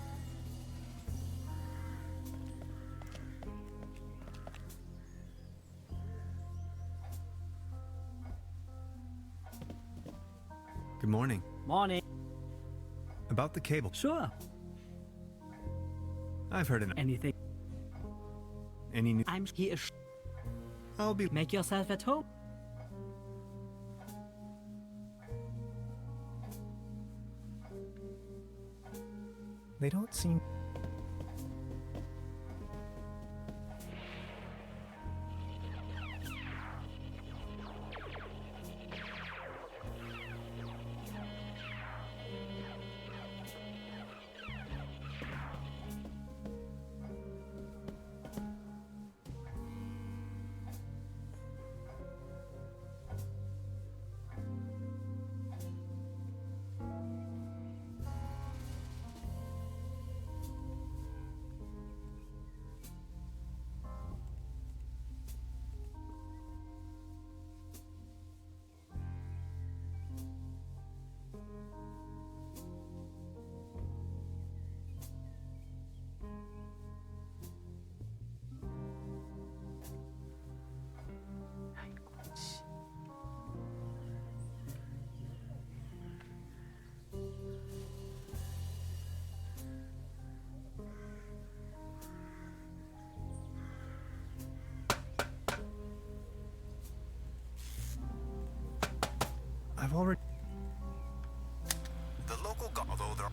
Good morning. Morning. About the cable. Sure. I've heard enough. Anything. Any new? I'm here. I'll be. Make yourself at home. They don't seem. already. The local, although there are.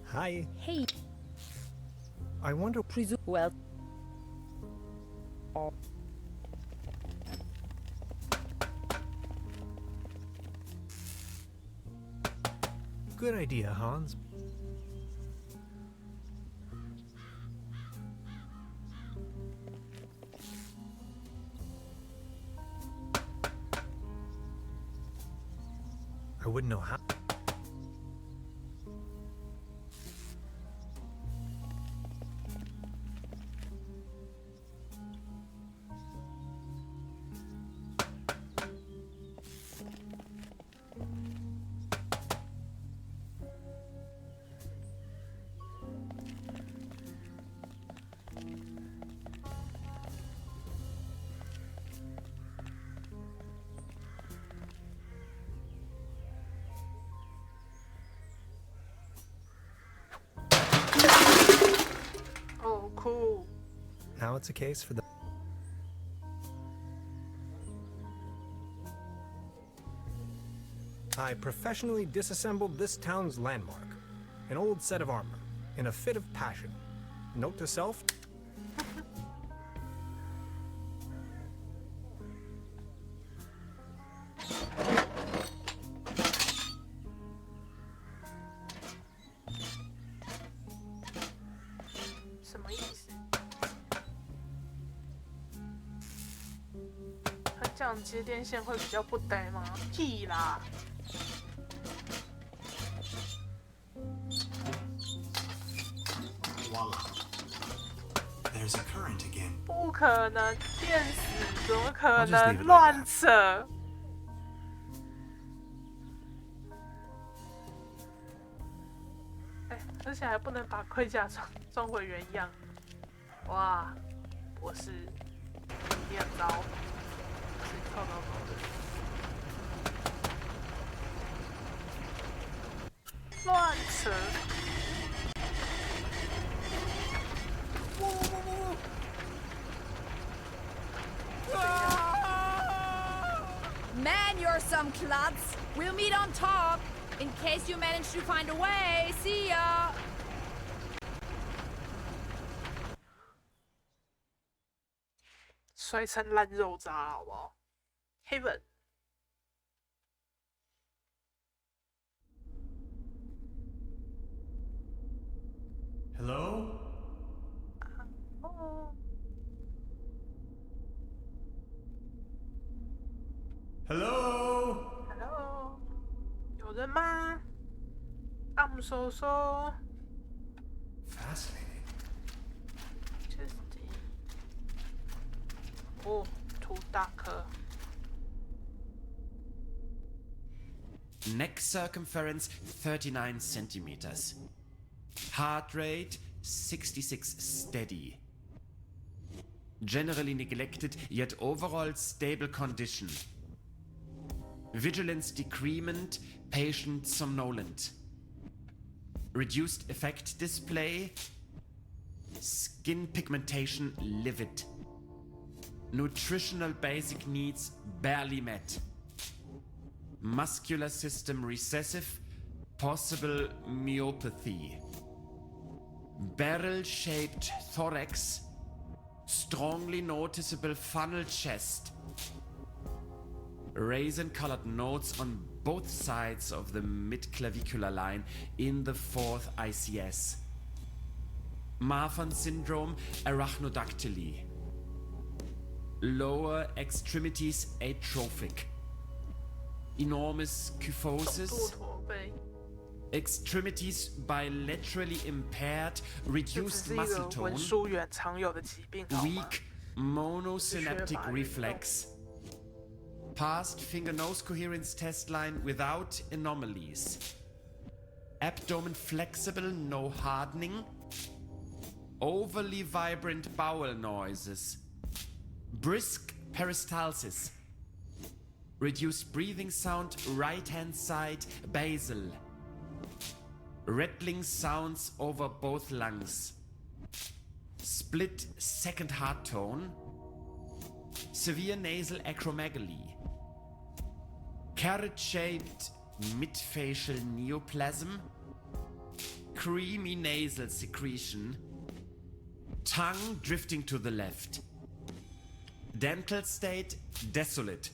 Hi. Hey, I wonder. well, Good idea, Hans. I wouldn't know how. Oh, cool. Now it's a case for the. I professionally disassembled this town's landmark, an old set of armor, in a fit of passion. Note to self. 什么意思？他这样接电线会比较不呆吗？屁啦！ Voila. There's a current again. 不可能电死，怎么可 I'll just leave 能 it like 乱 that. 扯？哎，而且还不能把盔甲装回原样。哇，博士，你很糟，是超糟糕的。乱扯！ Man, you're some klutz. We'll meet on top. In case you manage to find a way. See ya. 摔成烂肉渣，好不好 ？Heaven。 Hello? 哦， Hello? Hello， 有人吗 ？I'm so so Fascinating. interesting。哦，图大颗。 Neck circumference 39 centimeters. Heart rate 66 steady. Generally neglected, yet overall stable condition. Vigilance decrement, patient somnolent. Reduced effect display. Skin pigmentation livid. Nutritional basic needs barely met. Muscular system recessive, possible myopathy. Barrel-shaped thorax, strongly noticeable funnel chest. Raisin-colored notes on both sides of the mid-clavicular line in the fourth ICS. Marfan syndrome, arachnodactyly. Lower extremities atrophic. Enormous 肚 kyphosis. 驼背， Extremities bilaterally impaired, 这只 reduced 是一个 muscle 文 tone, 书远常有的疾病，好吗？ weak monosynaptic reflex. Past finger-nose coherence test line without anomalies. Abdomen flexible, no hardening. Overly vibrant bowel noises. Brisk peristalsis. Reduced breathing sound, right hand side, basal. rattling sounds over both lungs, split second heart tone, severe nasal acromegaly, carrot-shaped midfacial neoplasm, creamy nasal secretion, tongue drifting to the left, dental state desolate,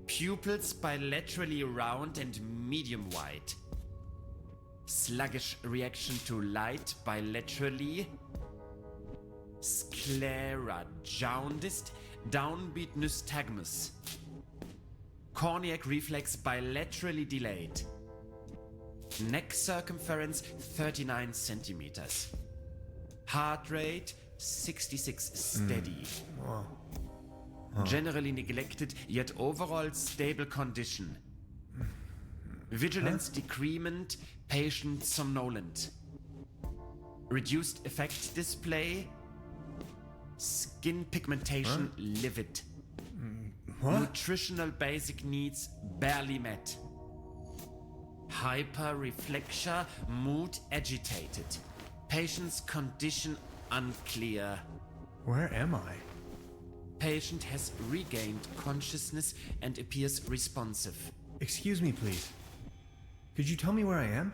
pupils bilaterally round and medium wide, sluggish reaction to light bilaterally, sclera jaundiced, downbeat nystagmus, corneac reflex bilaterally delayed, neck circumference 39 centimeters, heart rate 66 steady. Wow. Generally neglected, yet overall stable condition. Vigilance decrement, patient somnolent. Reduced effect display. Skin pigmentation livid. Nutritional basic needs barely met. Hyperreflexia, mood agitated. Patient's condition unclear. Where am I? Patient has regained consciousness and appears responsive. Excuse me, please. Could you tell me where I am?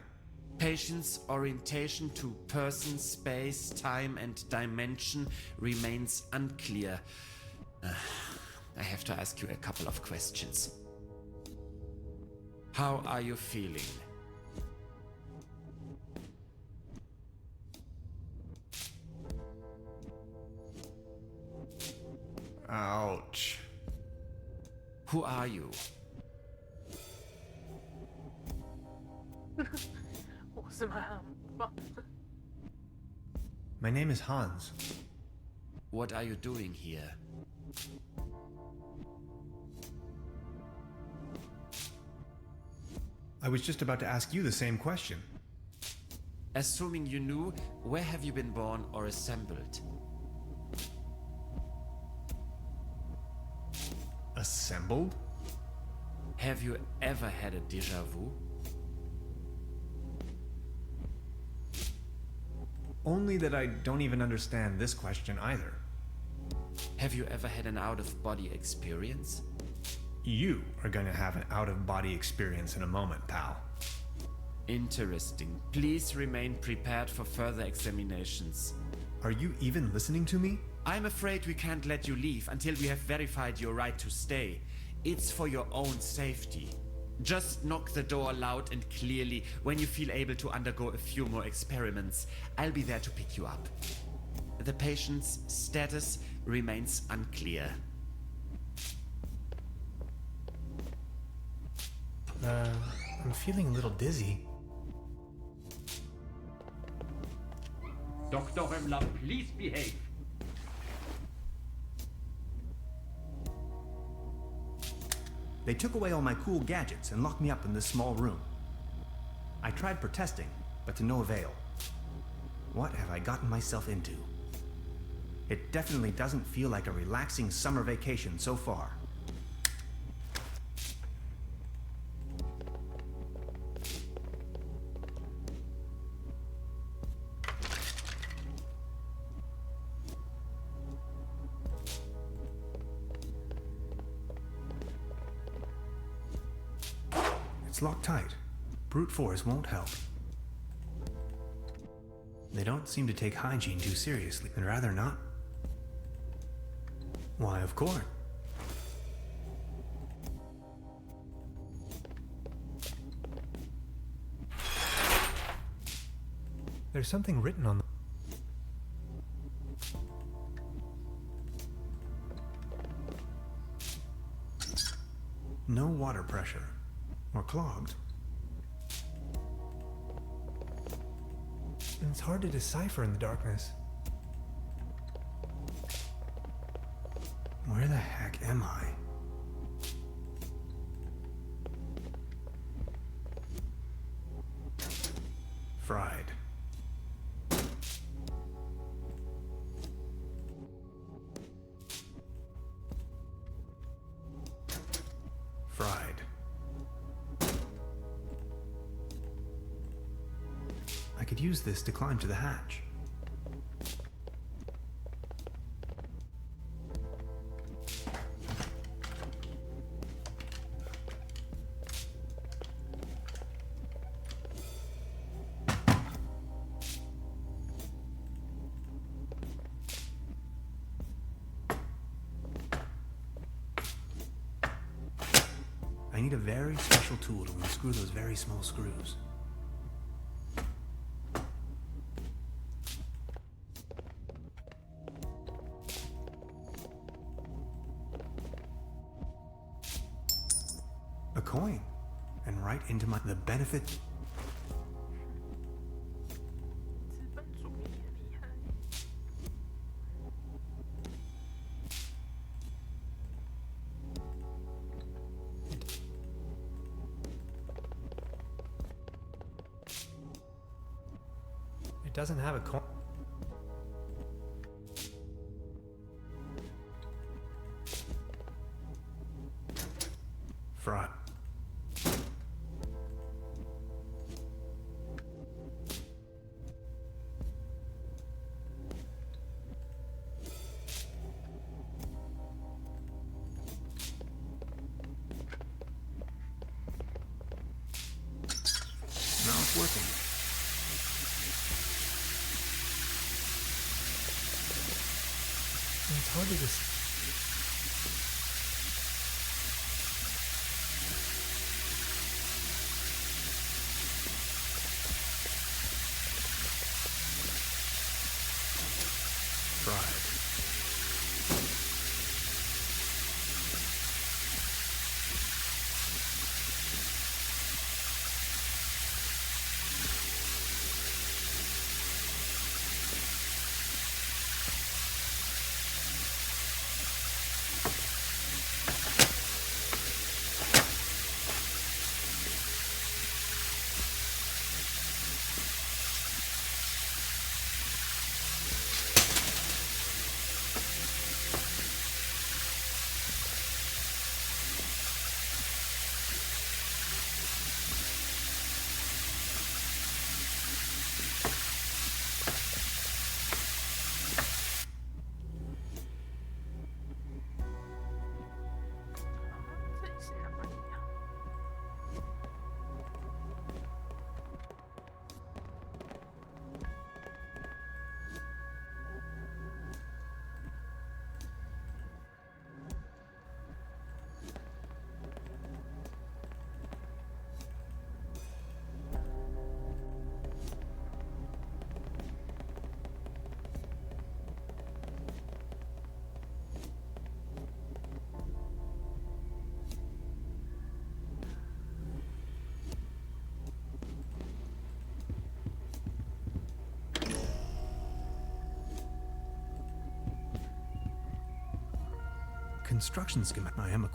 Patient's orientation to person, space, time, and dimension remains unclear. I have to ask you a couple of questions. How are you feeling? Ouch. Who are you? 我是蛮棒。 My name is Hans. What are you doing here? I was just about to ask you the same question. Assuming you knew, where have you been born or assembled? Assembled? Have you ever had a déjà vu? Only that I don't even understand this question either. Have you ever had an out-of-body experience? You are going to have an out-of-body experience in a moment, pal. Interesting. Please remain prepared for further examinations. Are you even listening to me? I'm afraid we can't let you leave until we have verified your right to stay. It's for your own safety. Just knock the door loud and clearly when you feel able to undergo a few more experiments. I'll be there to pick you up. The patient's status remains unclear. I'm feeling a little dizzy. Dr. Remmler, please behave. They took away all my cool gadgets and locked me up in this small room. I tried protesting, but to no avail. What have I gotten myself into? It definitely doesn't feel like a relaxing summer vacation so far. It's locked tight. Brute force won't help. They don't seem to take hygiene too seriously, and rather not. Why, of course. There's something written on the... No water pressure. Or clogged. It's hard to decipher in the darkness. Where the heck am I? Fried. Fried. could use this to climb to the hatch. I need a very special tool to unscrew those very small screws. A coin, and right into the benefit. 资本主义也厉害。It doesn't have a coin. Fraud. Now it's working. It's hard to just. Fried. Construction schematic. I am a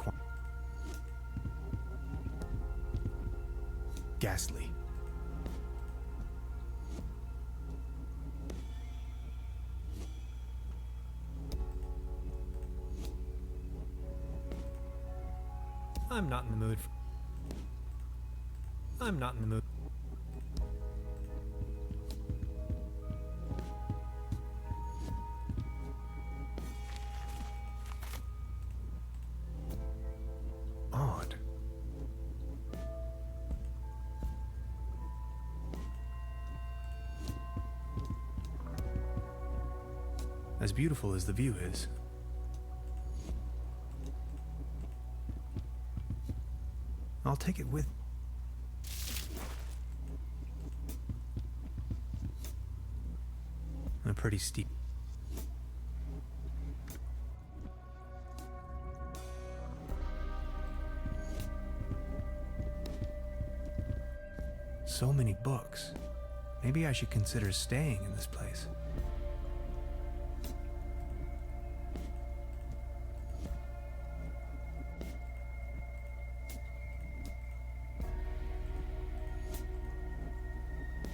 ghastly. I'm not in the mood. I'm not in the mood. Odd. As beautiful as the view is, I'll take it with. A pretty steep. So many books. Maybe I should consider staying in this place.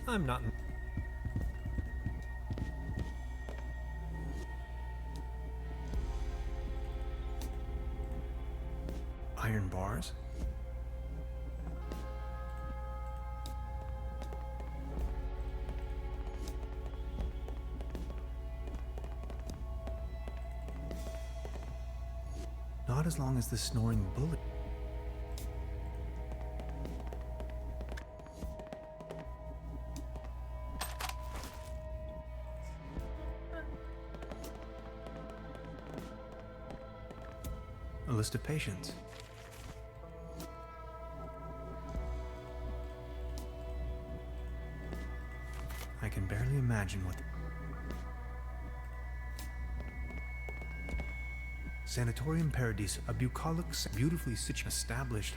I'm not. Iron bars? Not as long as the snoring bullet. A list of patients. I can barely imagine what Sanatorium Paradiso, a bucolic, beautifully situated, established.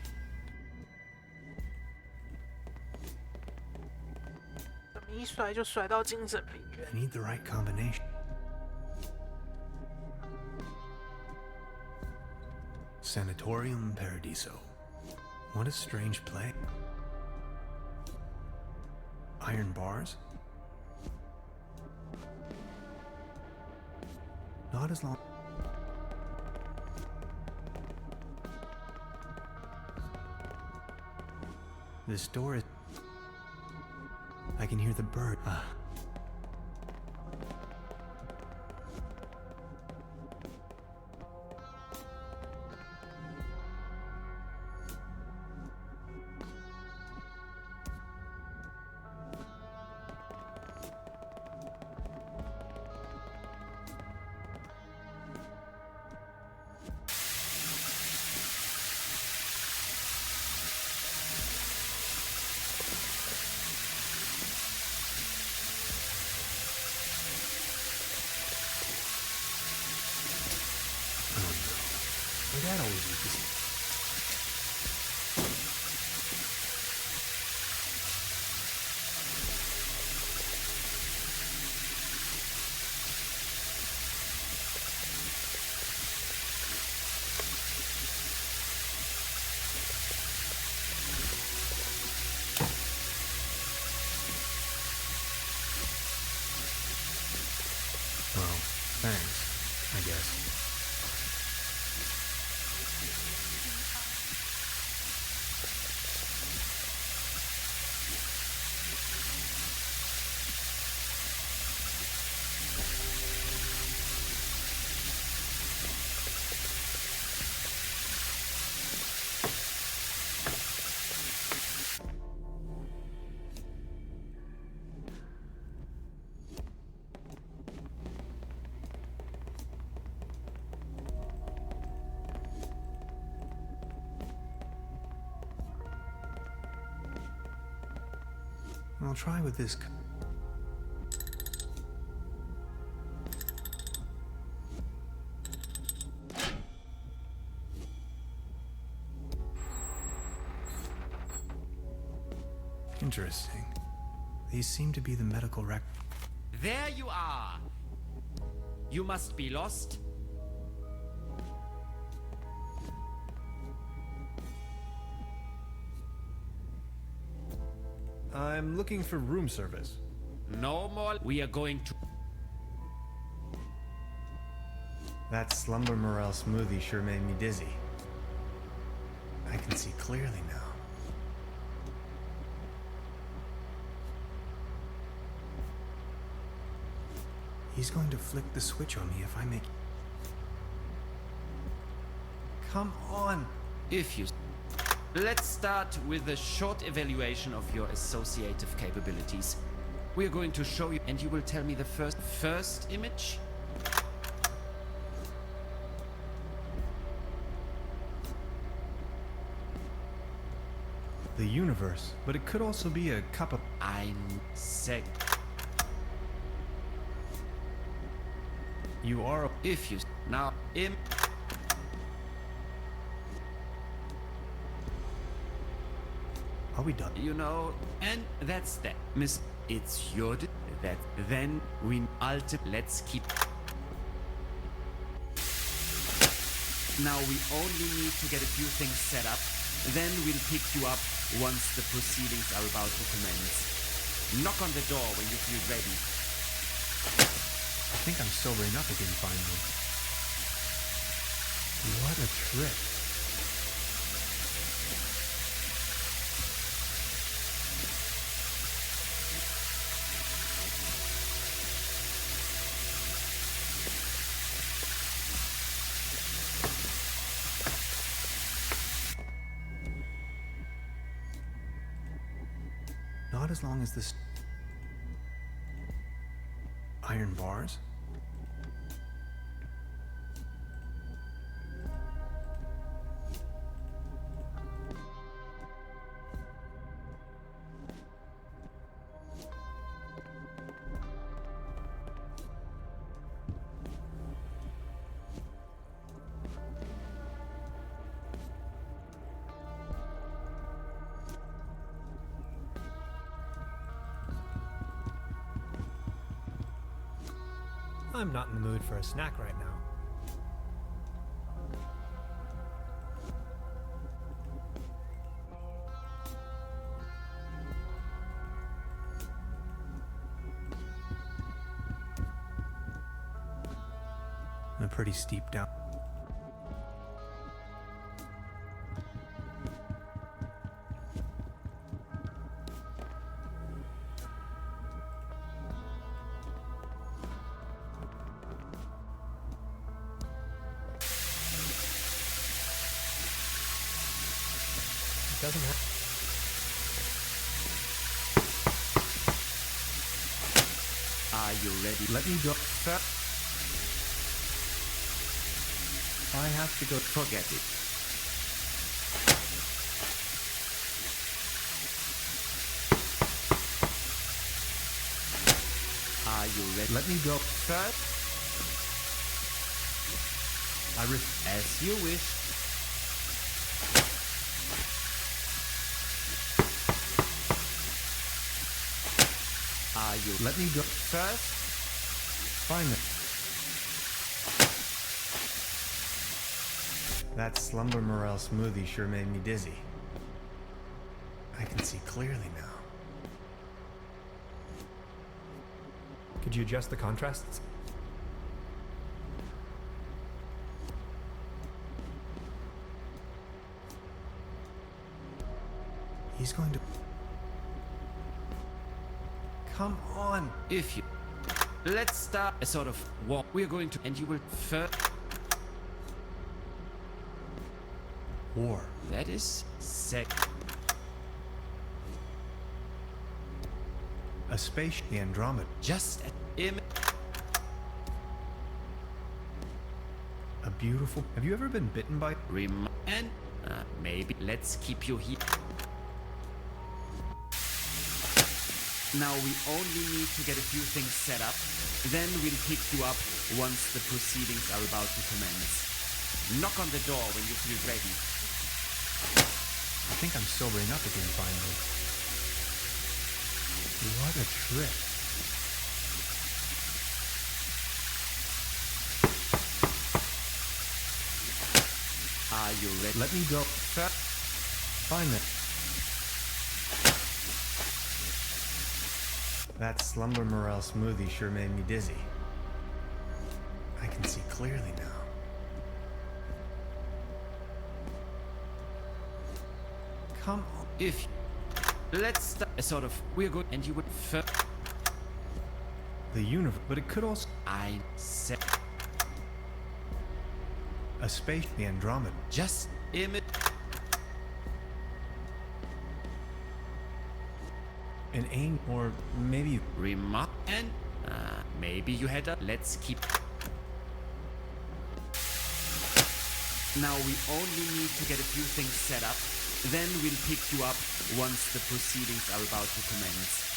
怎么一甩就甩到精神病院？ I need the right combination. Sanatorium Paradiso. What a strange play. Iron bars? Not as long. This door is. I can hear the bird. My dad always used to say. Well, thanks, I guess. I'll try with this. Interesting. These seem to be the medical record. There you are! You must be lost. I'm looking for room service. No more. We are going to. That slumber morel smoothie sure made me dizzy. I can see clearly now. He's going to flick the switch on me if I make. Come on! If you. Let's start with a short evaluation of your associative capabilities. We are going to show you, and you will tell me the first image. The universe, but it could also be a cup of. I'm sick. You are. If you. Now, Are we done? You know, and that's that. Miss, it's your that. Then we let's keep. Now we only need to get a few things set up. Then we'll pick you up once the proceedings are about to commence. Knock on the door when you feel ready. I think I'm sobering up again finally. What a trip. about as long as this. Iron bars? I'm not in the mood for a snack right now. A pretty steep down. Doesn't have. Are you ready? Let me go. Sir, I have to go. forget it. Are you ready? Let me go. Sir, I as you wish. Are you Let me go. first? Fine then. That slumber morel smoothie sure made me dizzy. I can see clearly now. Could you adjust the contrasts? He's going to. Come on. If you let's start a sort of walk. We're going to and you will first. War. That is sec. A space. The Andromeda. Just an A beautiful. Have you ever been bitten by? and maybe let's keep you here. Now we only need to get a few things set up. Then we'll pick you up once the proceedings are about to commence. Knock on the door when you feel ready. I think I'm sobering up again finally. What a trip. Are you ready? Let me go. Fine then. That slumber morel smoothie sure made me dizzy. I can see clearly now. Come on. If let's start a sort of we're good and you would first. The universe, but it could also. I said A space. The Andromeda. just image. An aim, or maybe. Remark and maybe you had a let's keep. Now we only need to get a few things set up. Then we'll pick you up once the proceedings are about to commence.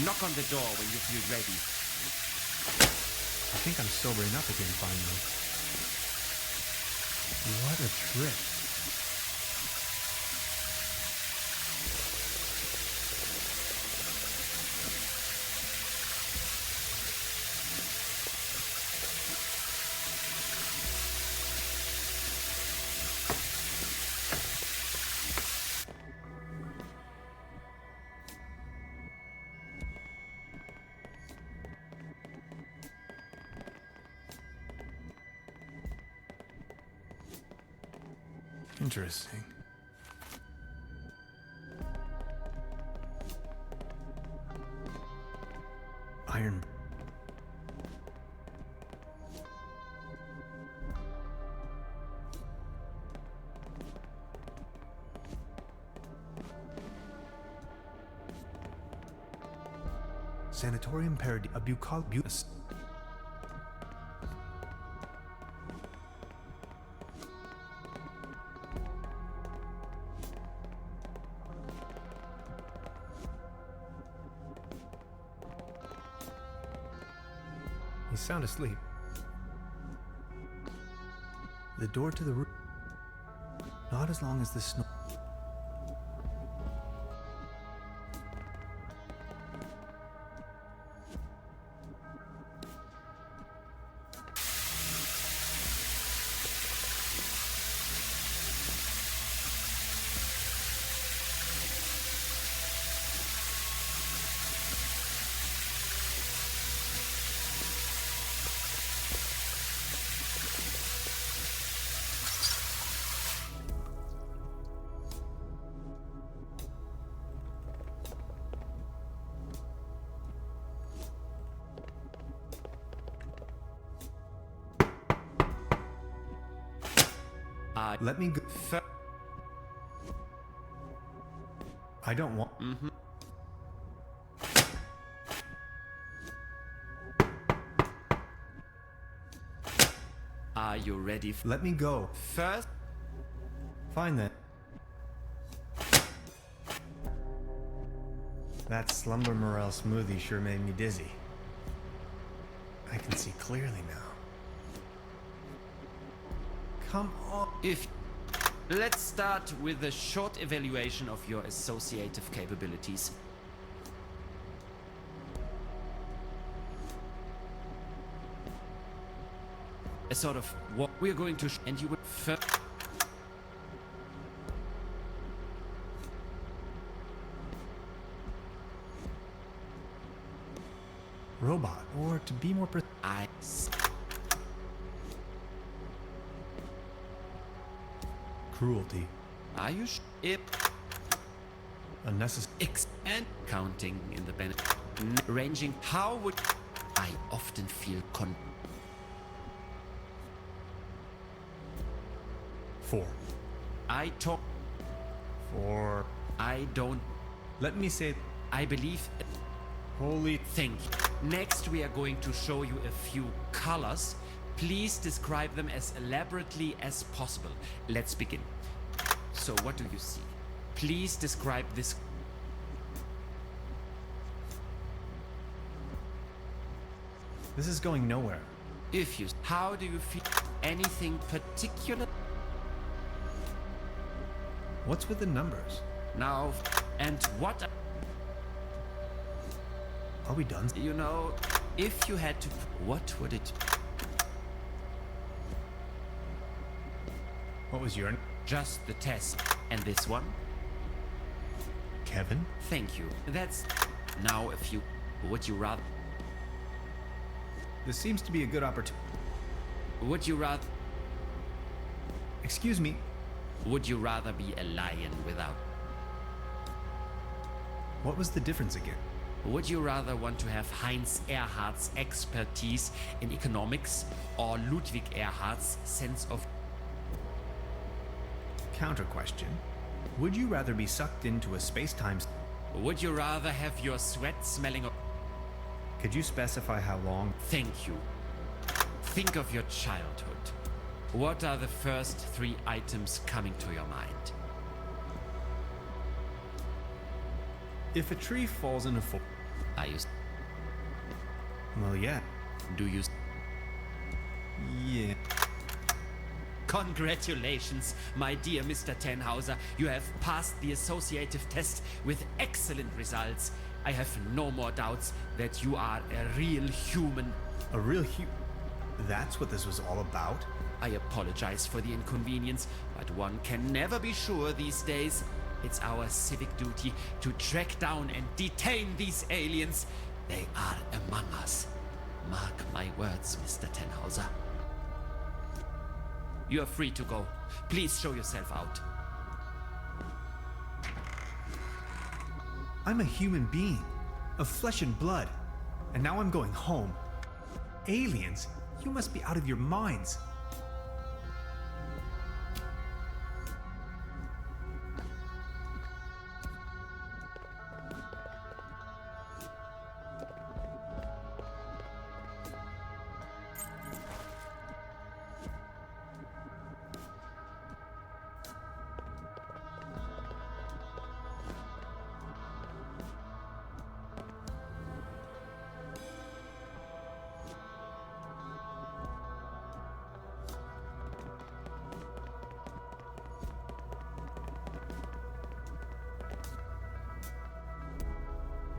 Knock on the door when you feel ready. I think I'm sobering up again finally. What a trip. Interesting. Iron. Sanatorium Paradi Abucalbus. He's sound asleep. The door to the room. Not as long as the snow. Let me go. I don't want. Are you ready? Let me go. First, Fine then. That slumber morel smoothie sure made me dizzy. I can see clearly now. Come on. Let's start with a short evaluation of your associative capabilities. A sort of what we're going to and you will first. Robot, or to be more precise. Cruelty. Are you Unnecessary. and counting in the benefit ranging? How would I often feel 4. I talk 4. I don't Let me say. I believe Holy. Thank you. Next we are going to show you a few colors. Please describe them as elaborately as possible. Let's begin. So what do you see? Please describe this. This is going nowhere. If you, how do you feel? Anything particular? What's with the numbers? Now, and what? Are we done? You know, if you had to, what would it? What was your Just the test. And this one? Kevin? Thank you. That's now a few. Would you rather? This seems to be a good opportunity. Would you rather? Excuse me. Would you rather be a lion without? What was the difference again? Would you rather want to have Heinz Erhardt's expertise in economics or Ludwig Erhardt's sense of? Counter question. Would you rather be sucked into a space-time? Would you rather have your sweat smelling of? Could you specify how long? Thank you. Think of your childhood. What are the first 3 items coming to your mind? If a tree falls in a forest. Are you? Well, yeah. Do you? Yeah. Congratulations, my dear Mr. Tenhauser. You have passed the associative test with excellent results. I have no more doubts that you are a real human. A real That's what this was all about? I apologize for the inconvenience, but one can never be sure these days. It's our civic duty to track down and detain these aliens. They are among us. Mark my words, Mr. Tenhauser. You are free to go. Please show yourself out. I'm a human being, of flesh and blood, and now I'm going home. Aliens? You must be out of your minds.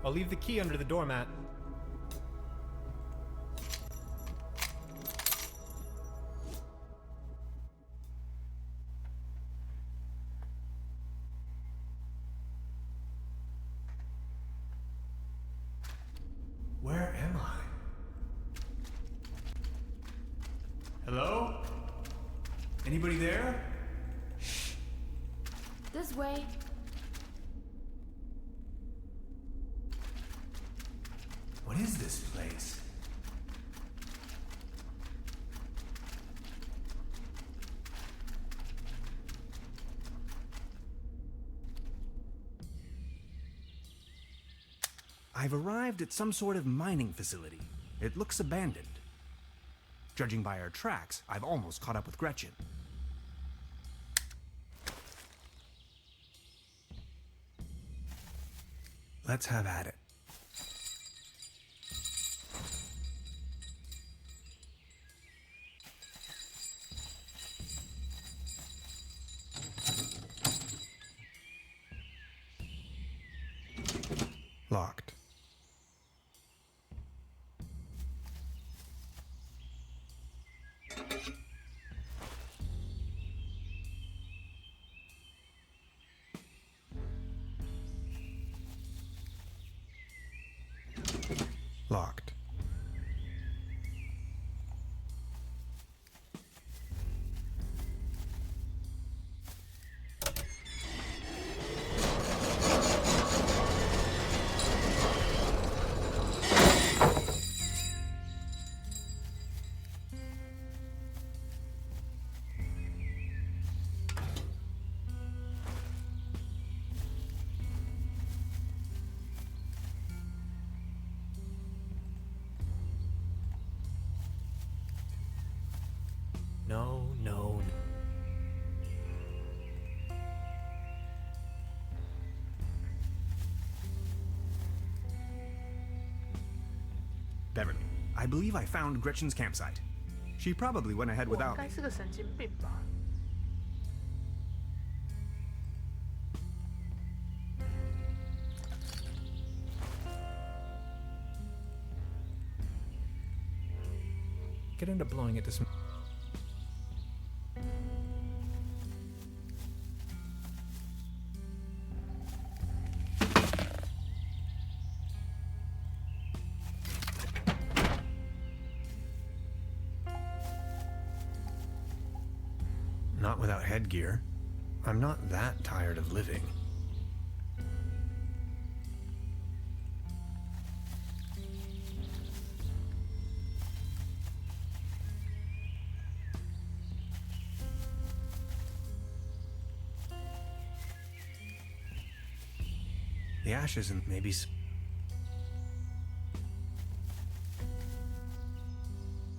I'll leave the key under the doormat. Where am I? Hello? Anybody there? This way. What is this place? I've arrived at some sort of mining facility. It looks abandoned. Judging by our tracks, I've almost caught up with Gretchen. Let's have at it. Locked. Locked. No. Beverly, I believe I found Gretchen's campsite. She probably went ahead 我应 without 该 me. 是个神经病吧？ Could end up blowing it to some. Not without headgear. I'm not that tired of living. The ashes and maybe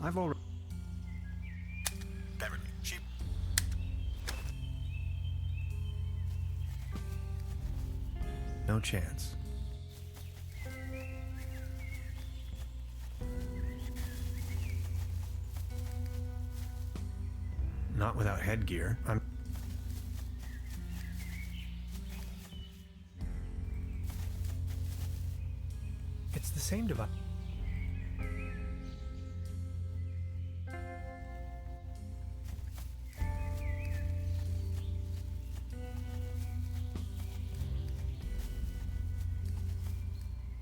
I've already. Beverly, she. No chance. Not without headgear. I'm. It's the same device.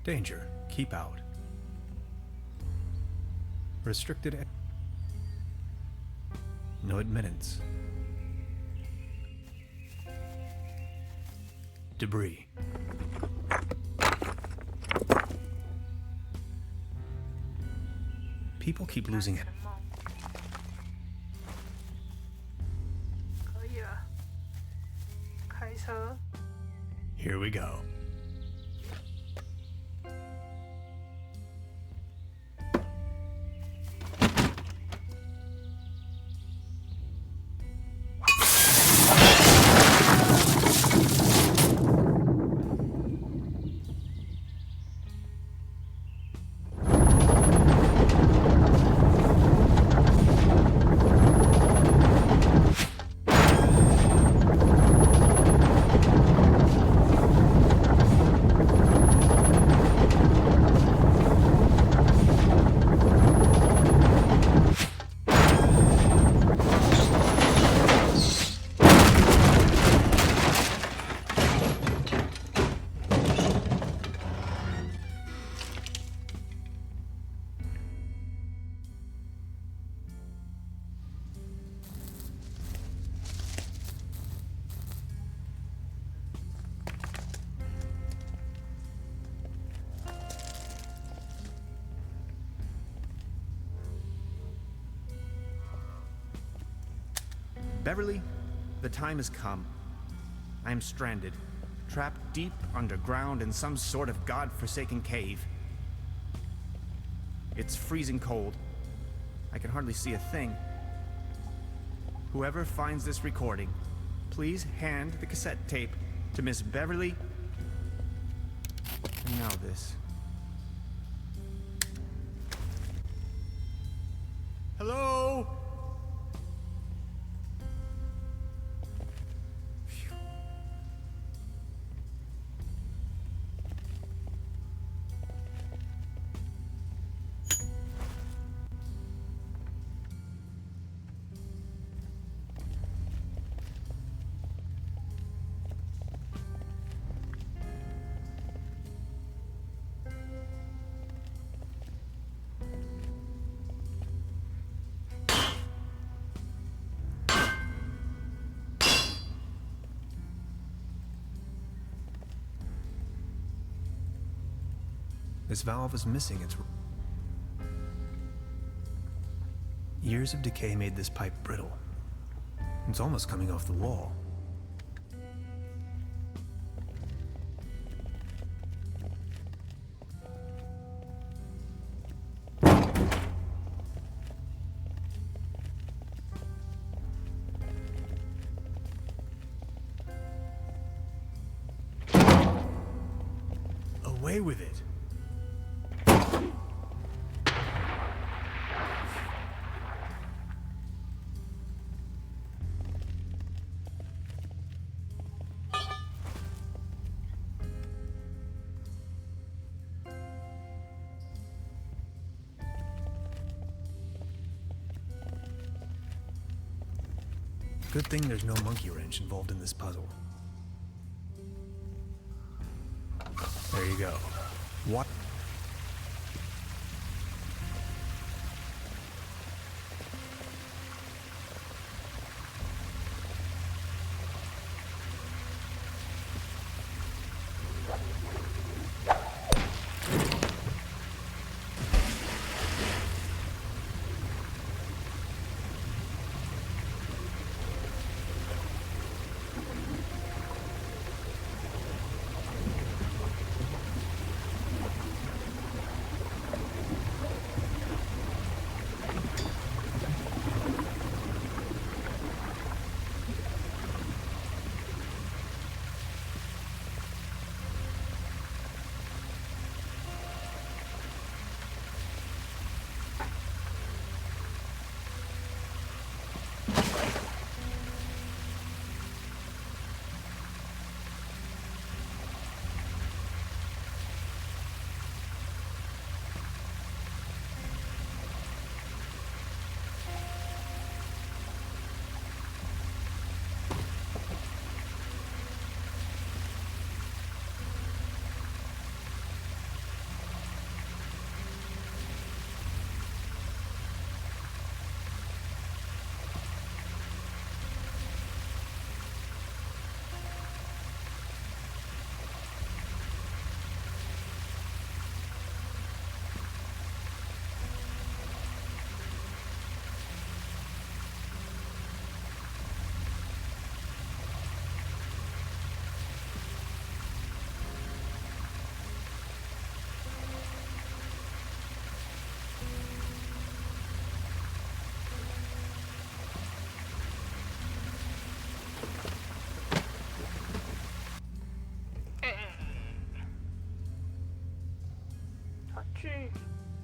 Danger. Keep out. Restricted. No admittance. Debris. People keep losing it. 可以了，开车。 Here we go. Beverly, the time has come. I am stranded, trapped deep underground in some sort of god-forsaken cave. It's freezing cold. I can hardly see a thing. Whoever finds this recording, please hand the cassette tape to Miss Beverly. And now this. Hello? This valve is missing its... Years of decay made this pipe brittle. It's almost coming off the wall. Away with it. Good thing there's no monkey wrench involved in this puzzle. There you go. What?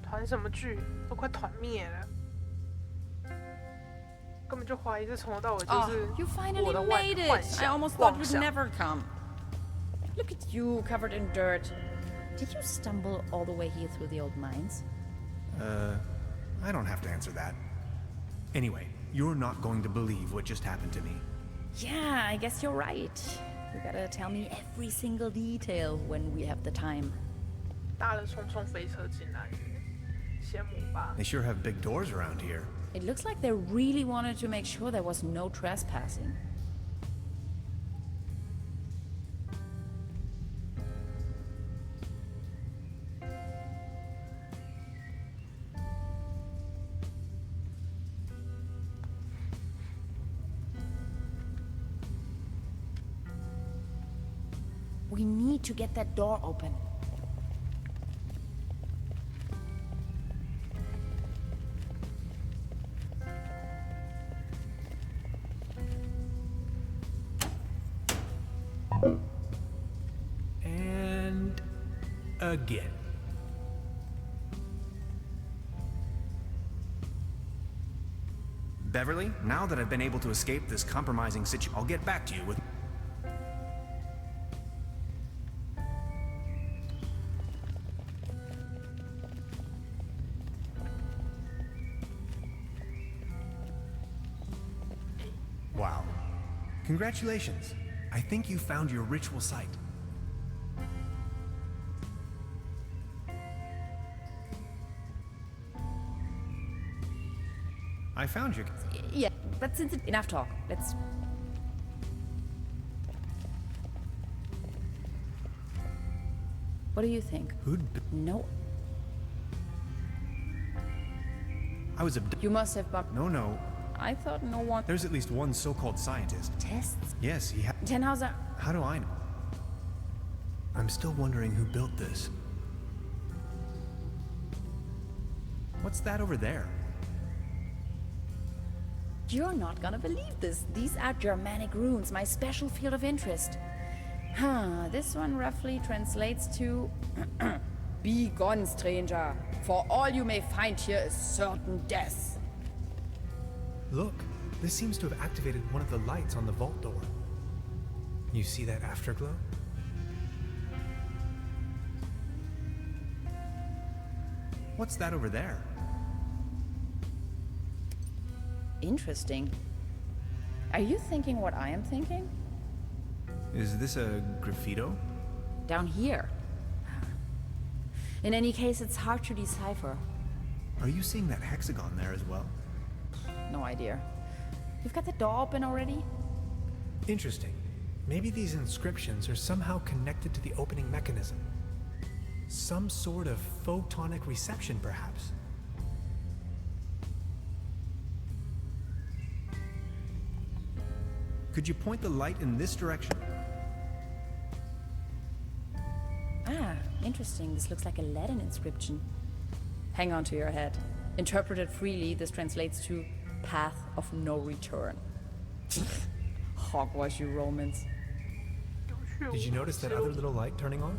团什么剧都快团灭了，根本就怀疑这从头到尾就是You 我 finally 的 made 幻 it! I 想 almost 妄 thought you'd 想。 never come. Look at you, covered in dirt. Did you stumble all the way here through the old mines? I don't have to answer that. Anyway, you're not going to believe what just happened to me. Yeah, I guess you're right. You gotta tell me every single detail when we have the time. 搭了冲冲飞车进来，羡慕吧？ They sure have big doors around here. It looks like they really wanted to make sure there was no trespassing. We need to get that door open. And again. Beverly, now that I've been able to escape this compromising situation, I'll get back to you with... Wow. Congratulations. I think you found your ritual site. I found your... Yeah, but since it's enough talk, let's... What do you think? Who'd... No. I was abducted. You must have bumped... No. I thought no one... There's at least one so-called scientist. Tests? Yes, he had... Tannhauser... How do I know? I'm still wondering who built this. What's that over there? You're not gonna believe this. These are Germanic runes, my special field of interest. This one roughly translates to... Be gone, stranger, for all you may find here is certain death. Look, this seems to have activated one of the lights on the vault door. You see that afterglow? What's that over there? Interesting. Are you thinking what I am thinking? Is this a graffito? Down here. In any case, it's hard to decipher. Are you seeing that hexagon there as well? No idea. You've got the door open already? Interesting. Maybe these inscriptions are somehow connected to the opening mechanism. Some sort of photonic reception, perhaps. Could you point the light in this direction? Ah, interesting. This looks like a Latin inscription. Hang on to your head. Interpreted freely, this translates to path of no return. Hogwash, you Romans. Did you notice that other little light turning on?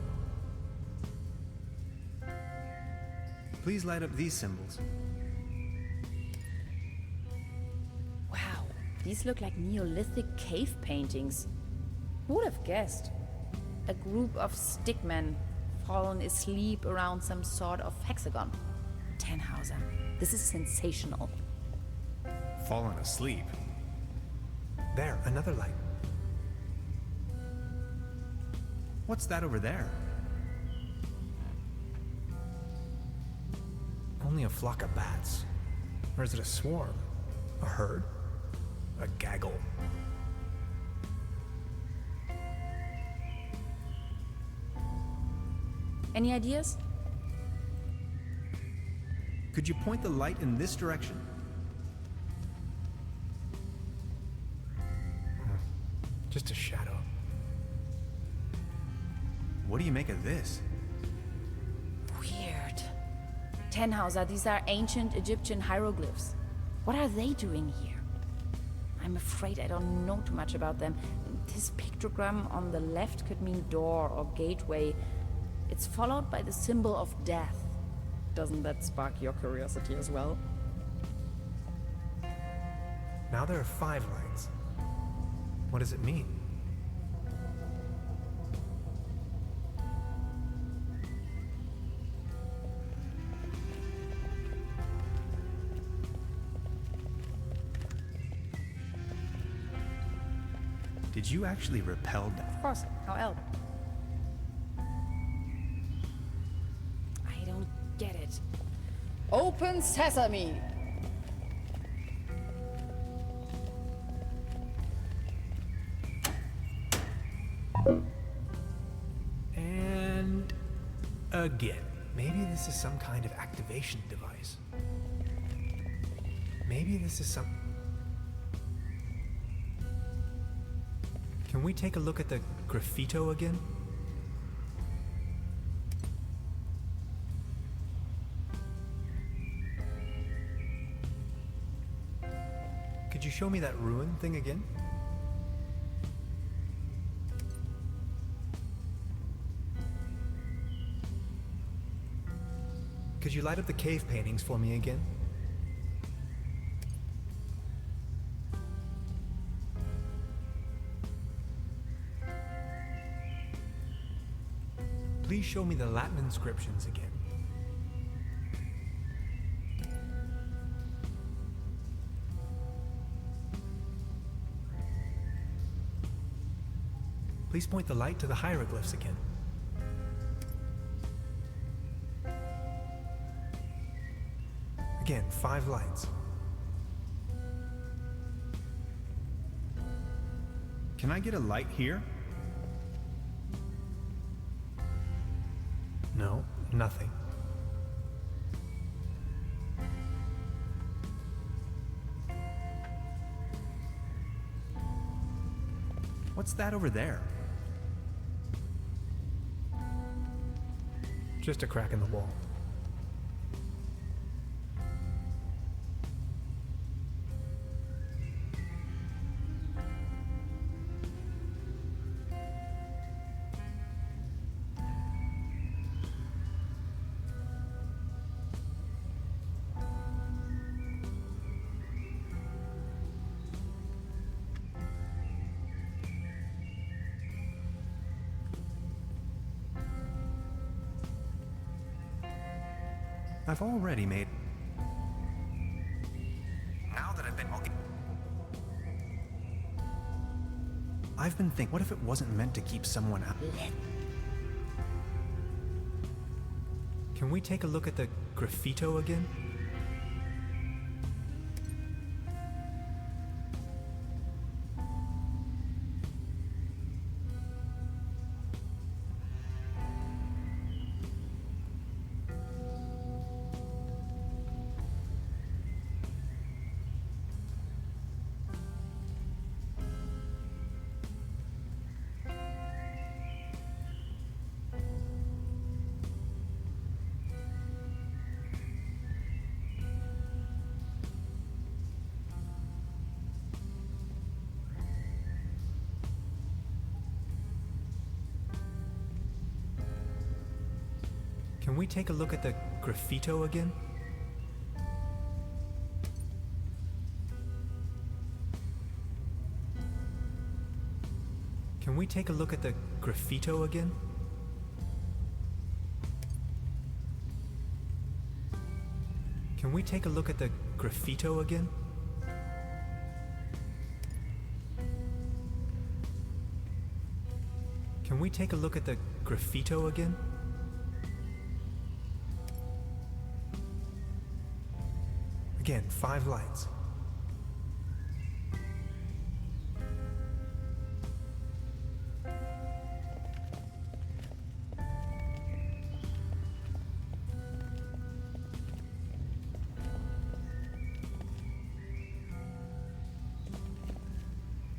Please light up these symbols. Wow, these look like Neolithic cave paintings. Who would have guessed? A group of stickmen fallen asleep around some sort of hexagon. Tannhauser, this is sensational. Fallen asleep. There, another light. What's that over there? Only a flock of bats. Or is it a swarm? A herd? A gaggle? Any ideas? Could you point the light in this direction? Just a shadow. What do you make of this? Weird. Tannhauser, these are ancient Egyptian hieroglyphs. What are they doing here? I'm afraid I don't know too much about them. This pictogram on the left could mean door or gateway. It's followed by the symbol of death. Doesn't that spark your curiosity as well? Now there are 5 lights. What does it mean? Did you actually repel that? Of course. How else? I don't get it. Open sesame! And again. Maybe this is some kind of activation device. Maybe this is some... Can we take a look at the graffito again? show me that ruin thing again? Could you light up the cave paintings for me again? Please show me the Latin inscriptions again. Please point the light to the hieroglyphs again. Again, 5 lights. Can I get a light here? No, nothing. What's that over there? Just a crack in the wall. I've already made... Now that I've been thinking, what if it wasn't meant to keep someone out? Can we take a look at the graffito again? Can we take a look at the graffito again? Can we take a look at the graffito again? Can we take a look at the graffito again? Can we take a look at the graffito again? Again, 5 lights.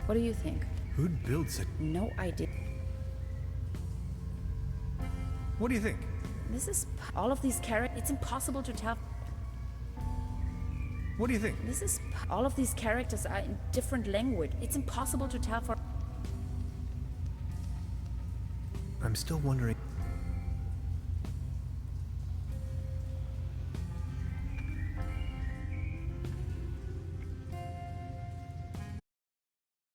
What do you think? Who'd build such... No idea. What do you think? This is all of these characters. It's impossible to tell. What do you think? This is all of these characters are in different language. It's impossible to tell for. I'm still wondering...